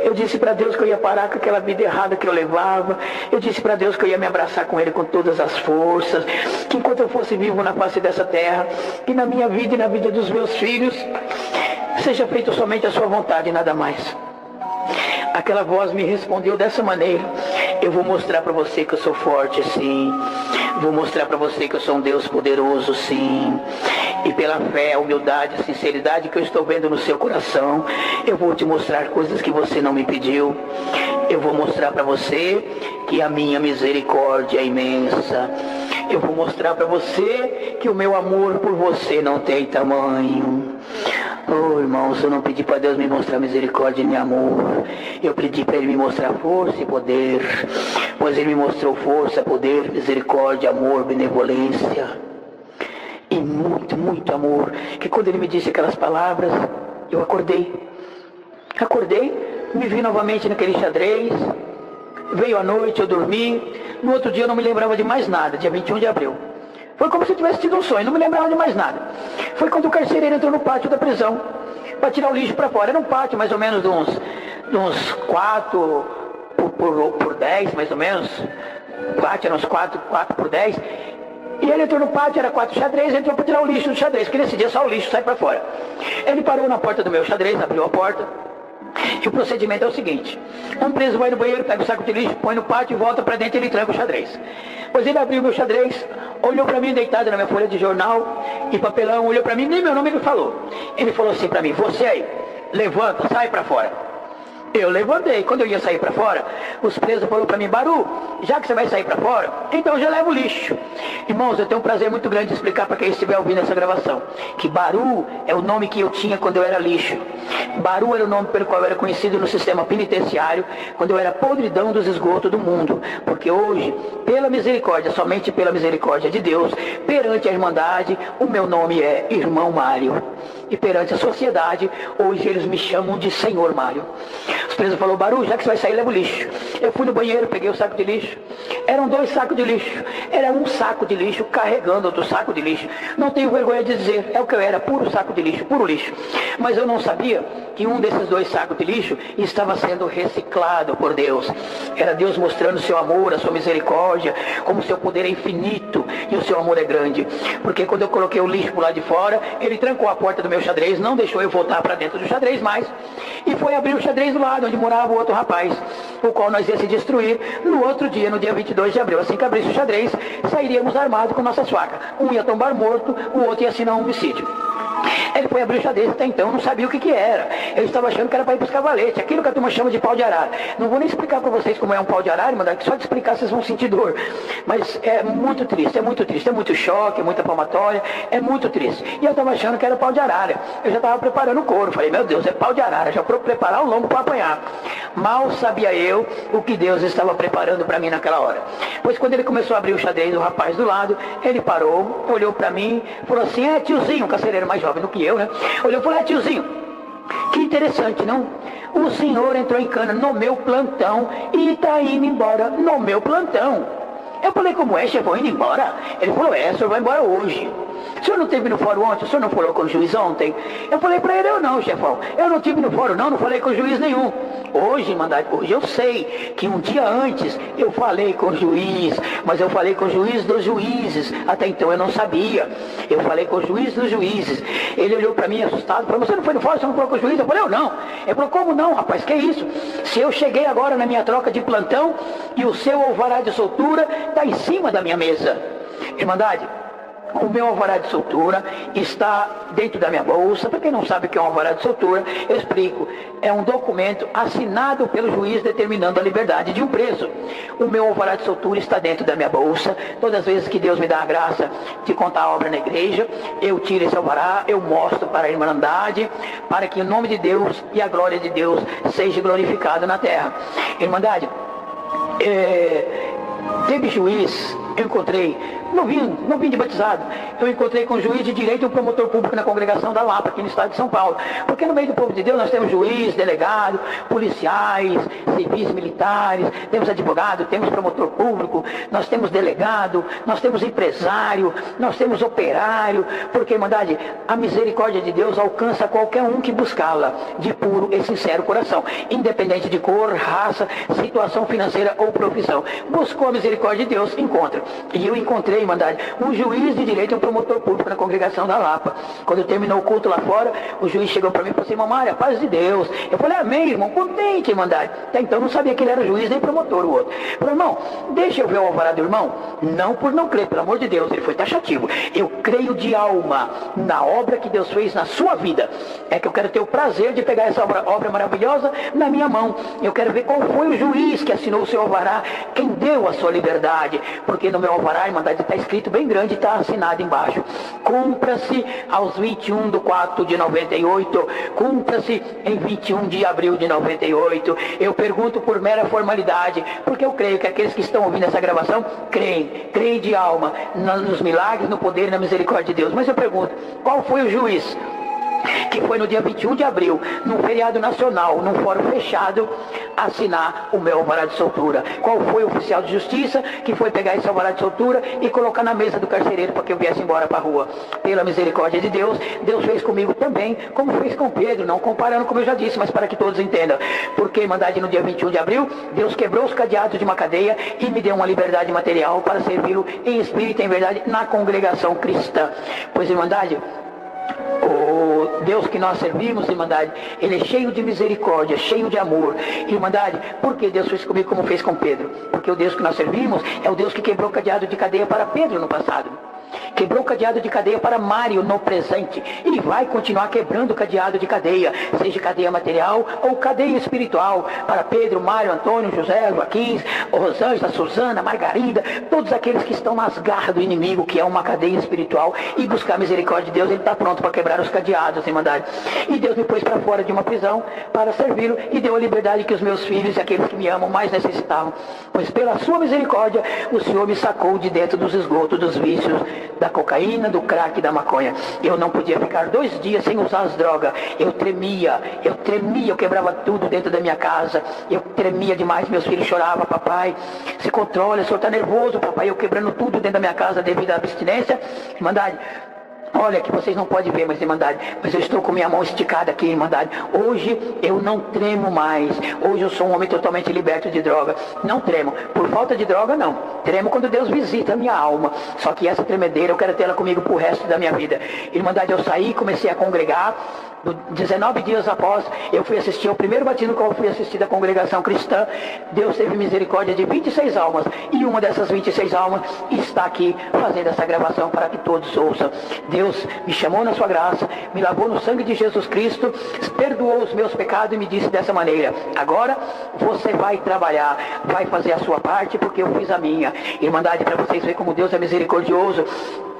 Eu disse para Deus que eu ia parar com aquela vida errada que eu levava. Eu disse para Deus que eu ia me abraçar com Ele com todas as forças, que enquanto eu fosse vivo na face dessa terra, que na minha vida e na vida dos meus filhos, seja feito somente a sua vontade e nada mais. Aquela voz me respondeu dessa maneira: eu vou mostrar para você que eu sou forte, sim. Vou mostrar para você que eu sou um Deus poderoso, sim. E pela fé, a humildade, a sinceridade que eu estou vendo no seu coração, eu vou te mostrar coisas que você não me pediu. Eu vou mostrar para você que a minha misericórdia é imensa. Eu vou mostrar para você que o meu amor por você não tem tamanho. Oh, irmãos, eu não pedi para Deus me mostrar misericórdia e amor. Eu pedi para Ele me mostrar força e poder. Pois Ele me mostrou força, poder, misericórdia, amor, benevolência. E muito, muito amor. Que quando Ele me disse aquelas palavras, eu acordei. Me vi novamente naquele xadrez. Veio a noite, eu dormi. No outro dia eu não me lembrava de mais nada, dia 21 de abril. Foi como se eu tivesse tido um sonho, não me lembrava de mais nada. Foi quando o carcereiro entrou no pátio da prisão para tirar o lixo para fora. Era um pátio mais ou menos de uns 4 por 10, mais ou menos. Pátio era uns 4 por 10. E ele entrou no pátio, era 4 xadrez, entrou para tirar o lixo do xadrez, porque nesse dia só o lixo sai para fora. Ele parou na porta do meu xadrez, abriu a porta. E o procedimento é o seguinte: um preso vai no banheiro, pega o saco de lixo, põe no pátio e volta para dentro e ele tranca o xadrez. Pois ele abriu meu xadrez, olhou para mim deitado na minha folha de jornal e papelão, olhou para mim, nem meu nome ele falou. Ele falou assim para mim: você aí, levanta, sai para fora. Eu levantei. Quando eu ia sair para fora, os presos falaram para mim: Baru, já que você vai sair para fora, então já leva o lixo. Irmãos, eu tenho um prazer muito grande de explicar para quem estiver ouvindo essa gravação que Baru é o nome que eu tinha quando eu era lixo. Baru era o nome pelo qual eu era conhecido no sistema penitenciário, quando eu era podridão dos esgotos do mundo. Porque hoje, pela misericórdia, somente pela misericórdia de Deus, perante a Irmandade, o meu nome é Irmão Mário. E perante a sociedade, hoje eles me chamam de Senhor Mário. Os presos falaram: Baru, já que você vai sair, leva o lixo. Eu fui no banheiro, peguei o saco de lixo. Eram 2 sacos de lixo. Era um saco de lixo carregando outro saco de lixo. Não tenho vergonha de dizer, é o que eu era, puro saco de lixo, puro lixo. Mas eu não sabia que um desses 2 sacos de lixo estava sendo reciclado por Deus. Era Deus mostrando o seu amor, a sua misericórdia, como o seu poder é infinito e o seu amor é grande. Porque quando eu coloquei o lixo por lá de fora, ele trancou a porta do meu xadrez, não deixou eu voltar para dentro do xadrez mais, e foi abrir o xadrez do lado onde morava o outro rapaz, o qual nós ia se destruir no outro dia, no dia 22 de abril. Assim que abrisse o xadrez, sairíamos armados com nossas facas. Um ia tombar morto, o outro ia assinar um homicídio. Ele foi abrir o xadrez, até então não sabia o que era. Eu estava achando que era para ir buscar valete, aquilo que a turma chama de pau de arara. Não vou nem explicar para vocês como é um pau de arara, mas só de explicar vocês vão sentir dor. Mas é muito triste, é muito choque, é muita palmatória, é muito triste. E eu estava achando que era pau de arara. Eu já estava preparando o couro, falei: meu Deus, é pau de arara, já vou preparar o lombo para apanhar. Mal sabia eu o que Deus estava preparando para mim naquela hora. Pois quando ele começou a abrir o xadrez, o rapaz do lado, ele parou, olhou para mim, falou assim: é tiozinho, um carcereiro mais jovem do que eu, né? Olhou e falou: é tiozinho, que interessante, não? O senhor entrou em cana no meu plantão e está indo embora no meu plantão. Eu falei: como é, chefão, indo embora? Ele falou: é, o senhor vai embora hoje. O senhor não esteve no fórum ontem? O senhor não falou com o juiz ontem? Eu falei para ele: eu não, chefão. Eu não estive no fórum não falei com o juiz nenhum. Hoje, hoje eu sei que um dia antes eu falei com o juiz, mas eu falei com o juiz dos juízes. Até então eu não sabia. Eu falei com o juiz dos juízes. Ele olhou para mim assustado, falou: você não foi no fórum, você não falou com o juiz? Eu falei: eu não. Ele falou: como não, rapaz, que é isso? Se eu cheguei agora na minha troca de plantão e o seu alvará de soltura está em cima da minha mesa. Irmandade, o meu alvará de soltura está dentro da minha bolsa. Para quem não sabe o que é um alvará de soltura, eu explico. É um documento assinado pelo juiz determinando a liberdade de um preso. O meu alvará de soltura está dentro da minha bolsa. Todas as vezes que Deus me dá a graça de contar a obra na igreja, eu tiro esse alvará, eu mostro para a Irmandade, para que o nome de Deus e a glória de Deus seja glorificado na terra. Irmandade, teve juiz, eu encontrei, não vim de batizado, eu encontrei com o juiz de direito e o promotor público na congregação da Lapa, aqui no estado de São Paulo. Porque no meio do povo de Deus nós temos juiz, delegado, policiais, civis, militares, temos advogado, temos promotor público, nós temos delegado, nós temos empresário, nós temos operário, porque, irmandade, a misericórdia de Deus alcança qualquer um que buscá-la de puro e sincero coração, independente de cor, raça, situação financeira ou profissão. Buscou a misericórdia de Deus, encontra. E eu encontrei, irmandade, um juiz de direito e um promotor público na congregação da Lapa. Quando terminou o culto lá fora, o juiz chegou para mim e falou assim: irmão Mário, paz de Deus. Eu falei: amém, irmão, contente, irmandade. Até então eu não sabia que ele era juiz nem promotor, o outro. Eu falei: irmão, deixa eu ver o alvará do irmão. Não por não crer, pelo amor de Deus, ele foi taxativo. Eu creio de alma na obra que Deus fez na sua vida. É que eu quero ter o prazer de pegar essa obra maravilhosa na minha mão. Eu quero ver qual foi o juiz que assinou o seu alvará, quem deu a sua liberdade. Porque no meu alvará, Irmandade, está escrito bem grande, está assinado embaixo. Cumpra-se aos 21/4/98, cumpra-se em 21 de abril de 98. Eu pergunto por mera formalidade, porque eu creio que aqueles que estão ouvindo essa gravação creem de alma nos milagres, no poder e na misericórdia de Deus. Mas eu pergunto, qual foi o juiz que foi no dia 21 de abril, num feriado nacional, num fórum fechado, assinar o meu alvará de soltura? Qual foi o oficial de justiça que foi pegar esse alvará de soltura e colocar na mesa do carcereiro para que eu viesse embora para a rua? Pela misericórdia de Deus, Deus fez comigo também, como fez com Pedro, não comparando como eu já disse, mas para que todos entendam. Porque, Irmandade, no dia 21 de abril, Deus quebrou os cadeados de uma cadeia e me deu uma liberdade material para servi-lo em espírito e em verdade na congregação cristã. Pois, Irmandade, o Deus que nós servimos, Irmandade, Ele é cheio de misericórdia, cheio de amor. Irmandade, por que Deus fez comigo como fez com Pedro? Porque o Deus que nós servimos é o Deus que quebrou o cadeado de cadeia para Pedro no passado. Quebrou o cadeado de cadeia para Mário no presente. E vai continuar quebrando o cadeado de cadeia, seja cadeia material ou cadeia espiritual, para Pedro, Mário, Antônio, José, Joaquim, Rosângela, Suzana, Margarida, todos aqueles que estão nas garras do inimigo, que é uma cadeia espiritual, e buscar a misericórdia de Deus. Ele está pronto para quebrar os cadeados, Irmandade. E Deus me pôs para fora de uma prisão para servi-lo e deu a liberdade que os meus filhos e aqueles que me amam mais necessitavam. Pois pela sua misericórdia o Senhor me sacou de dentro dos esgotos, dos vícios, da cocaína, do crack e da maconha. Eu não podia ficar 2 dias sem usar as drogas. Eu tremia, eu quebrava tudo dentro da minha casa. Eu tremia demais, meus filhos choravam: papai, se controle, o senhor está nervoso, papai. Eu quebrando tudo dentro da minha casa devido à abstinência. Irmandade, olha que vocês não podem ver, mas, Irmandade, mas eu estou com minha mão esticada aqui, Irmandade. Hoje eu não tremo mais. Hoje eu sou um homem totalmente liberto de droga. Não tremo por falta de droga, não. Tremo quando Deus visita a minha alma. Só que essa tremedeira eu quero ter ela comigo pro resto da minha vida. Irmandade, eu saí, comecei a congregar. 19 dias após, eu fui assistir ao primeiro batismo que eu fui assistir da congregação cristã. Deus teve misericórdia de 26 almas. E uma dessas 26 almas está aqui fazendo essa gravação para que todos ouçam. Deus me chamou na sua graça, me lavou no sangue de Jesus Cristo, perdoou os meus pecados e me disse dessa maneira: agora você vai trabalhar, vai fazer a sua parte, porque eu fiz a minha. Irmandade, para vocês verem como Deus é misericordioso.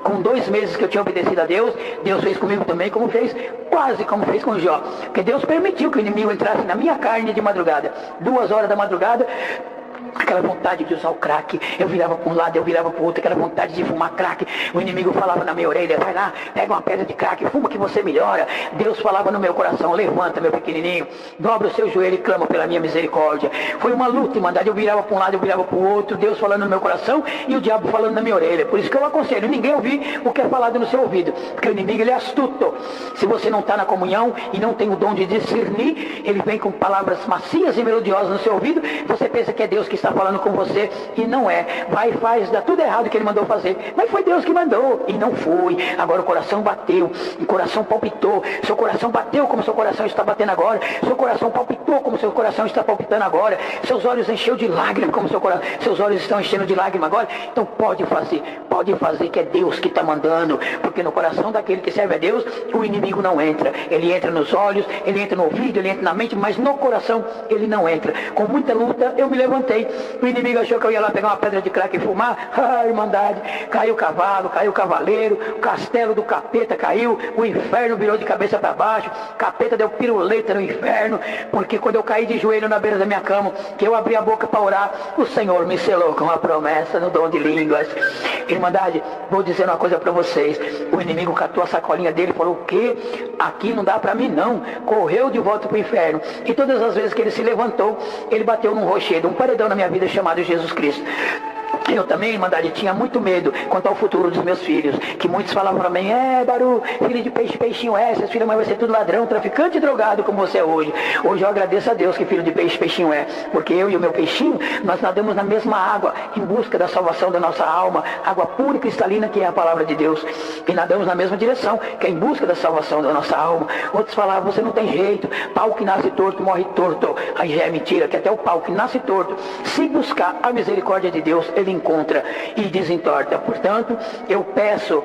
Com 2 meses que eu tinha obedecido a Deus, Deus fez comigo também quase como fez com Jó. Porque Deus permitiu que o inimigo entrasse na minha carne de madrugada. 2 horas da madrugada, aquela vontade de usar o crack, eu virava para um lado, eu virava para o outro, aquela vontade de fumar crack. O inimigo falava na minha orelha: vai lá, pega uma pedra de crack, fuma que você melhora. Deus falava no meu coração: levanta, meu pequenininho, dobra o seu joelho e clama pela minha misericórdia. Foi uma luta, Irmandade, eu virava para um lado, eu virava para o outro, Deus falando no meu coração e o diabo falando na minha orelha. Por isso que eu aconselho ninguém ouvir o que é falado no seu ouvido, porque o inimigo, ele é astuto. Se você não está na comunhão e não tem o dom de discernir, ele vem com palavras macias e melodiosas no seu ouvido. Você pensa que é Deus que está falando com você, e não é. Vai e faz, dá tudo errado que ele mandou fazer, mas foi Deus que mandou, e não foi. Agora o coração bateu, o coração palpitou. Seu coração bateu como seu coração está batendo agora. Seu coração palpitou como seu coração está palpitando agora. Seus olhos encheu de lágrimas como seus olhos estão enchendo de lágrimas agora. Então pode fazer, que é Deus que está mandando, porque no coração daquele que serve a Deus, o inimigo não entra. Ele entra nos olhos, ele entra no ouvido, ele entra na mente, mas no coração ele não entra. Com muita luta eu me levantei. O inimigo achou que eu ia lá pegar uma pedra de crack e fumar. Irmandade, caiu o cavalo, caiu o cavaleiro, o castelo do capeta caiu, o inferno virou de cabeça para baixo, o capeta deu piruleta no inferno, porque quando eu caí de joelho na beira da minha cama, que eu abri a boca para orar, o Senhor me selou com uma promessa no dom de línguas. Irmandade, vou dizer uma coisa para vocês: o inimigo catou a sacolinha dele e falou: o quê? Aqui não dá para mim não. Correu de volta para o inferno, e todas as vezes que ele se levantou, ele bateu num rochedo, um paredão na minha vida chamado Jesus Cristo. Eu também, Irmandade, tinha muito medo quanto ao futuro dos meus filhos, que muitos falavam para mim: Baru, filho de peixe, peixinho é, seus filhos vai ser tudo ladrão, traficante e drogado como você é hoje. Hoje eu agradeço a Deus que filho de peixe, peixinho é, porque eu e o meu peixinho, nós nadamos na mesma água, em busca da salvação da nossa alma, água pura e cristalina, que é a palavra de Deus, e nadamos na mesma direção, que é em busca da salvação da nossa alma. Outros falavam: você não tem jeito, pau que nasce torto, morre torto. Aí já é mentira, que até o pau que nasce torto, se buscar a misericórdia de Deus, ele encontra e desentorta. Portanto, eu peço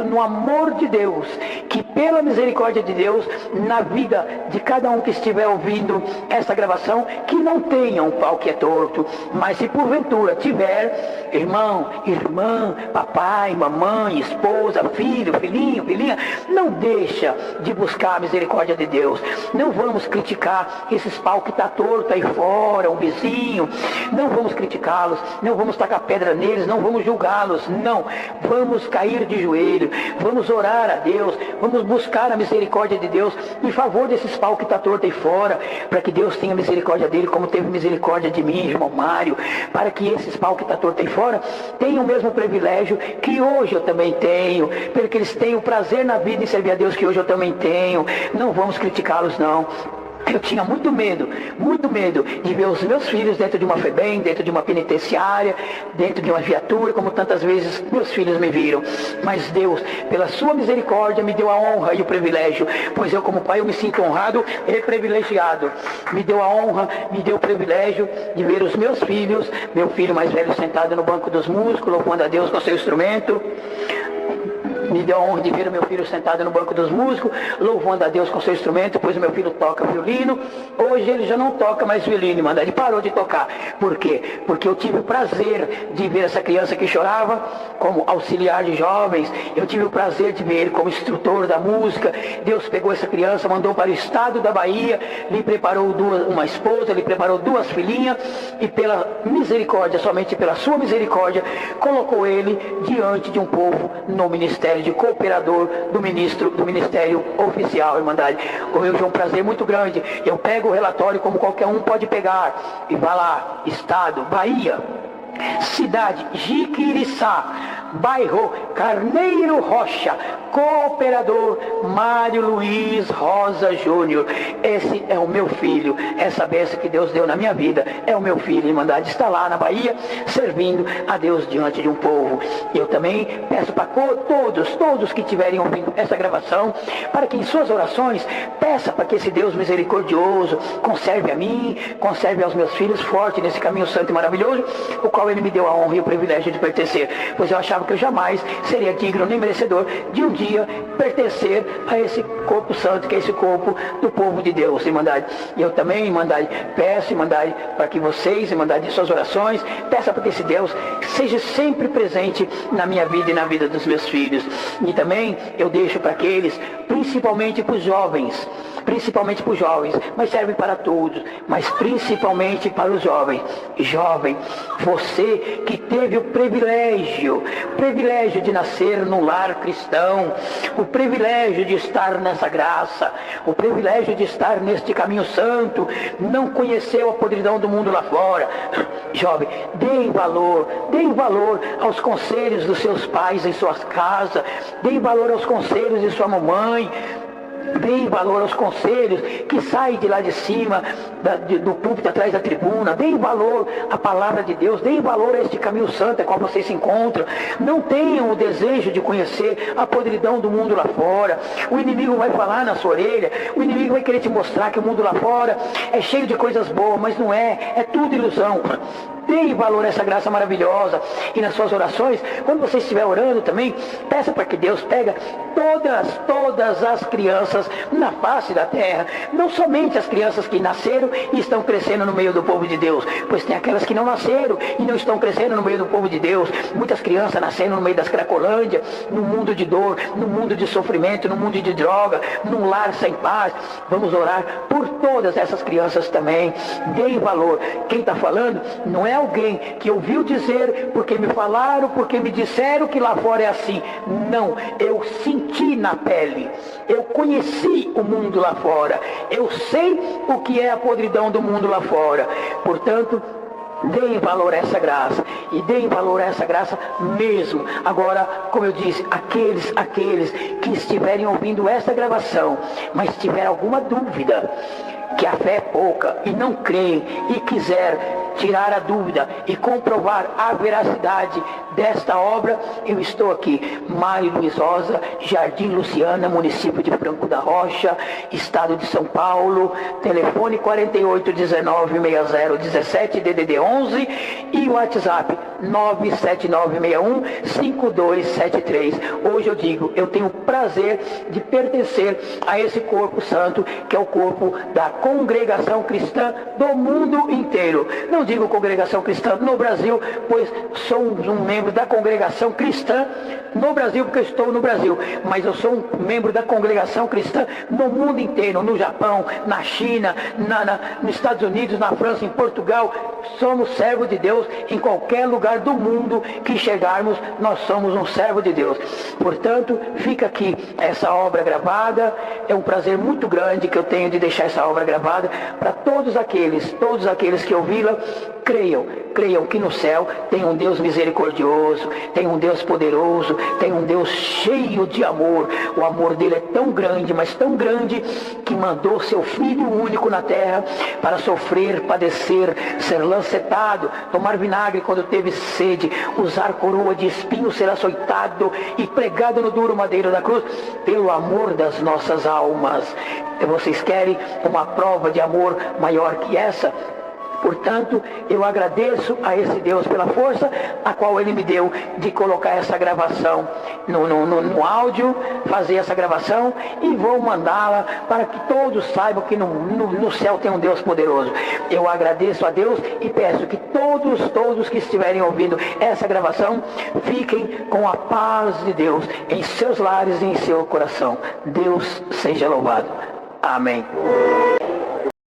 no amor de Deus, que pela misericórdia de Deus, na vida de cada um que estiver ouvindo essa gravação, que não tenha um pau que é torto, mas se porventura tiver, irmão, irmã, papai, mamãe, esposa, filho, filhinho, filhinha, não deixa de buscar a misericórdia de Deus. Não vamos criticar esses pau que está torto aí fora, um vizinho, não vamos criticá-los, não vamos tacar pedra neles, não vamos julgá-los, não, vamos cair de joelho, vamos orar a Deus, vamos buscar a misericórdia de Deus em favor desses pau que está torto aí fora, para que Deus tenha misericórdia dele, como teve misericórdia de mim, irmão Mário, para que esses pau que está torto aí fora tenham o mesmo privilégio que hoje eu também tenho, para que eles tenham prazer na vida e servir a Deus que hoje eu também tenho. Não vamos criticá-los, não. Eu tinha muito medo de ver os meus filhos dentro de uma FEBEM, dentro de uma penitenciária, dentro de uma viatura, como tantas vezes meus filhos me viram. Mas Deus, pela sua misericórdia, me deu a honra e o privilégio, pois eu como pai eu me sinto honrado e privilegiado. Me deu a honra, me deu o privilégio de ver os meus filhos, meu filho mais velho sentado no banco dos músicos, louvando a Deus com seu instrumento. Me deu a honra de ver o meu filho sentado no banco dos músicos, louvando a Deus com seu instrumento, pois o meu filho toca violino. Hoje ele já não toca mais violino, mano. Ele parou de tocar. Por quê? Porque eu tive o prazer de ver essa criança que chorava como auxiliar de jovens. Eu tive o prazer de ver ele como instrutor da música. Deus pegou essa criança, mandou para o estado da Bahia, lhe preparou uma esposa, lhe preparou 2 filhinhas, e pela misericórdia, somente pela sua misericórdia, colocou ele diante de um povo no ministério de cooperador do ministério oficial, Irmandade. Hoje é um prazer muito grande. Eu pego o relatório como qualquer um pode pegar e vai lá, estado, Bahia, cidade Jiquiriçá, bairro Carneiro Rocha, cooperador Mário Luiz Rosa Júnior. Esse é o meu filho, essa bênção que Deus deu na minha vida é o meu filho, Irmandade, está lá na Bahia servindo a Deus diante de um povo. Eu também peço para todos que estiverem ouvindo essa gravação, para que em suas orações peça para que esse Deus misericordioso conserve a mim, conserve aos meus filhos forte nesse caminho santo e maravilhoso, o qual ele me deu a honra e o privilégio de pertencer, pois eu achava que eu jamais seria digno nem merecedor de um dia pertencer a esse corpo santo, que é esse corpo do povo de Deus, Irmandade. E eu também, Irmandade, peço, Irmandade, para que vocês, Irmandade, em suas orações, peça para que esse Deus seja sempre presente na minha vida e na vida dos meus filhos. E também eu deixo para aqueles, principalmente para os jovens, mas serve para todos, mas principalmente para os jovens. Jovem, você que teve o privilégio de nascer num lar cristão, o privilégio de estar nessa graça, o privilégio de estar neste caminho santo, não conheceu a podridão do mundo lá fora. Jovem, deem valor aos conselhos dos seus pais em suas casas, deem valor aos conselhos de sua mamãe, deem valor aos conselhos que saem de lá de cima, do púlpito atrás da tribuna. Deem valor à palavra de Deus, deem valor a este caminho santo a qual vocês se encontram. Não tenham o desejo de conhecer a podridão do mundo lá fora. O inimigo vai falar na sua orelha, o inimigo vai querer te mostrar que o mundo lá fora é cheio de coisas boas, mas não é tudo ilusão. Deem valor a essa graça maravilhosa. E nas suas orações, quando você estiver orando também, peça para que Deus pega todas as crianças na face da terra, não somente as crianças que nasceram e estão crescendo no meio do povo de Deus, pois tem aquelas que não nasceram e não estão crescendo no meio do povo de Deus. Muitas crianças nascendo no meio das Cracolândia, no mundo de dor, no mundo de sofrimento, no mundo de droga, num lar sem paz. Vamos orar por todas essas crianças também. Deem valor. Quem está falando não é alguém que ouviu dizer, porque me falaram, porque me disseram que lá fora é assim. Não, eu senti na pele, eu conheci o mundo lá fora, eu sei o que é a podridão do mundo lá fora. Portanto, deem valor a essa graça, e deem valor a essa graça mesmo. Agora, como eu disse, aqueles que estiverem ouvindo essa gravação, mas tiver alguma dúvida, que a fé é pouca e não crê e quiser tirar a dúvida e comprovar a veracidade desta obra, eu estou aqui. Mário Luiz Rosa, Jardim Luciana, município de Franco da Rocha, estado de São Paulo, telefone 48196017, DDD 11 e o WhatsApp 979615273. Hoje eu digo, eu tenho o prazer de pertencer a esse corpo santo, que é o corpo da Congregação Cristã do mundo inteiro. Não digo Congregação Cristã no Brasil, pois sou um membro da Congregação Cristã no Brasil, porque eu estou no Brasil, mas eu sou um membro da Congregação Cristã no mundo inteiro, no Japão, na China, nos Estados Unidos, na França, em Portugal. Somos servos de Deus em qualquer lugar do mundo que chegarmos, nós somos um servo de Deus. Portanto, fica aqui essa obra gravada. É um prazer muito grande que eu tenho de deixar essa obra gravada para todos aqueles que ouvi-la. Creiam que no céu tem um Deus misericordioso, tem um Deus poderoso, tem um Deus cheio de amor. O amor dele é tão grande, mas tão grande, que mandou seu Filho único na terra para sofrer, padecer, ser lancetado, tomar vinagre quando teve sede, usar coroa de espinho, ser açoitado e pregado no duro madeiro da cruz, pelo amor das nossas almas. Vocês querem uma prova de amor maior que essa? Portanto, eu agradeço a esse Deus pela força a qual Ele me deu de colocar essa gravação no áudio, fazer essa gravação, e vou mandá-la para que todos saibam que no céu tem um Deus poderoso. Eu agradeço a Deus e peço que todos que estiverem ouvindo essa gravação fiquem com a paz de Deus em seus lares e em seu coração. Deus seja louvado. Amém.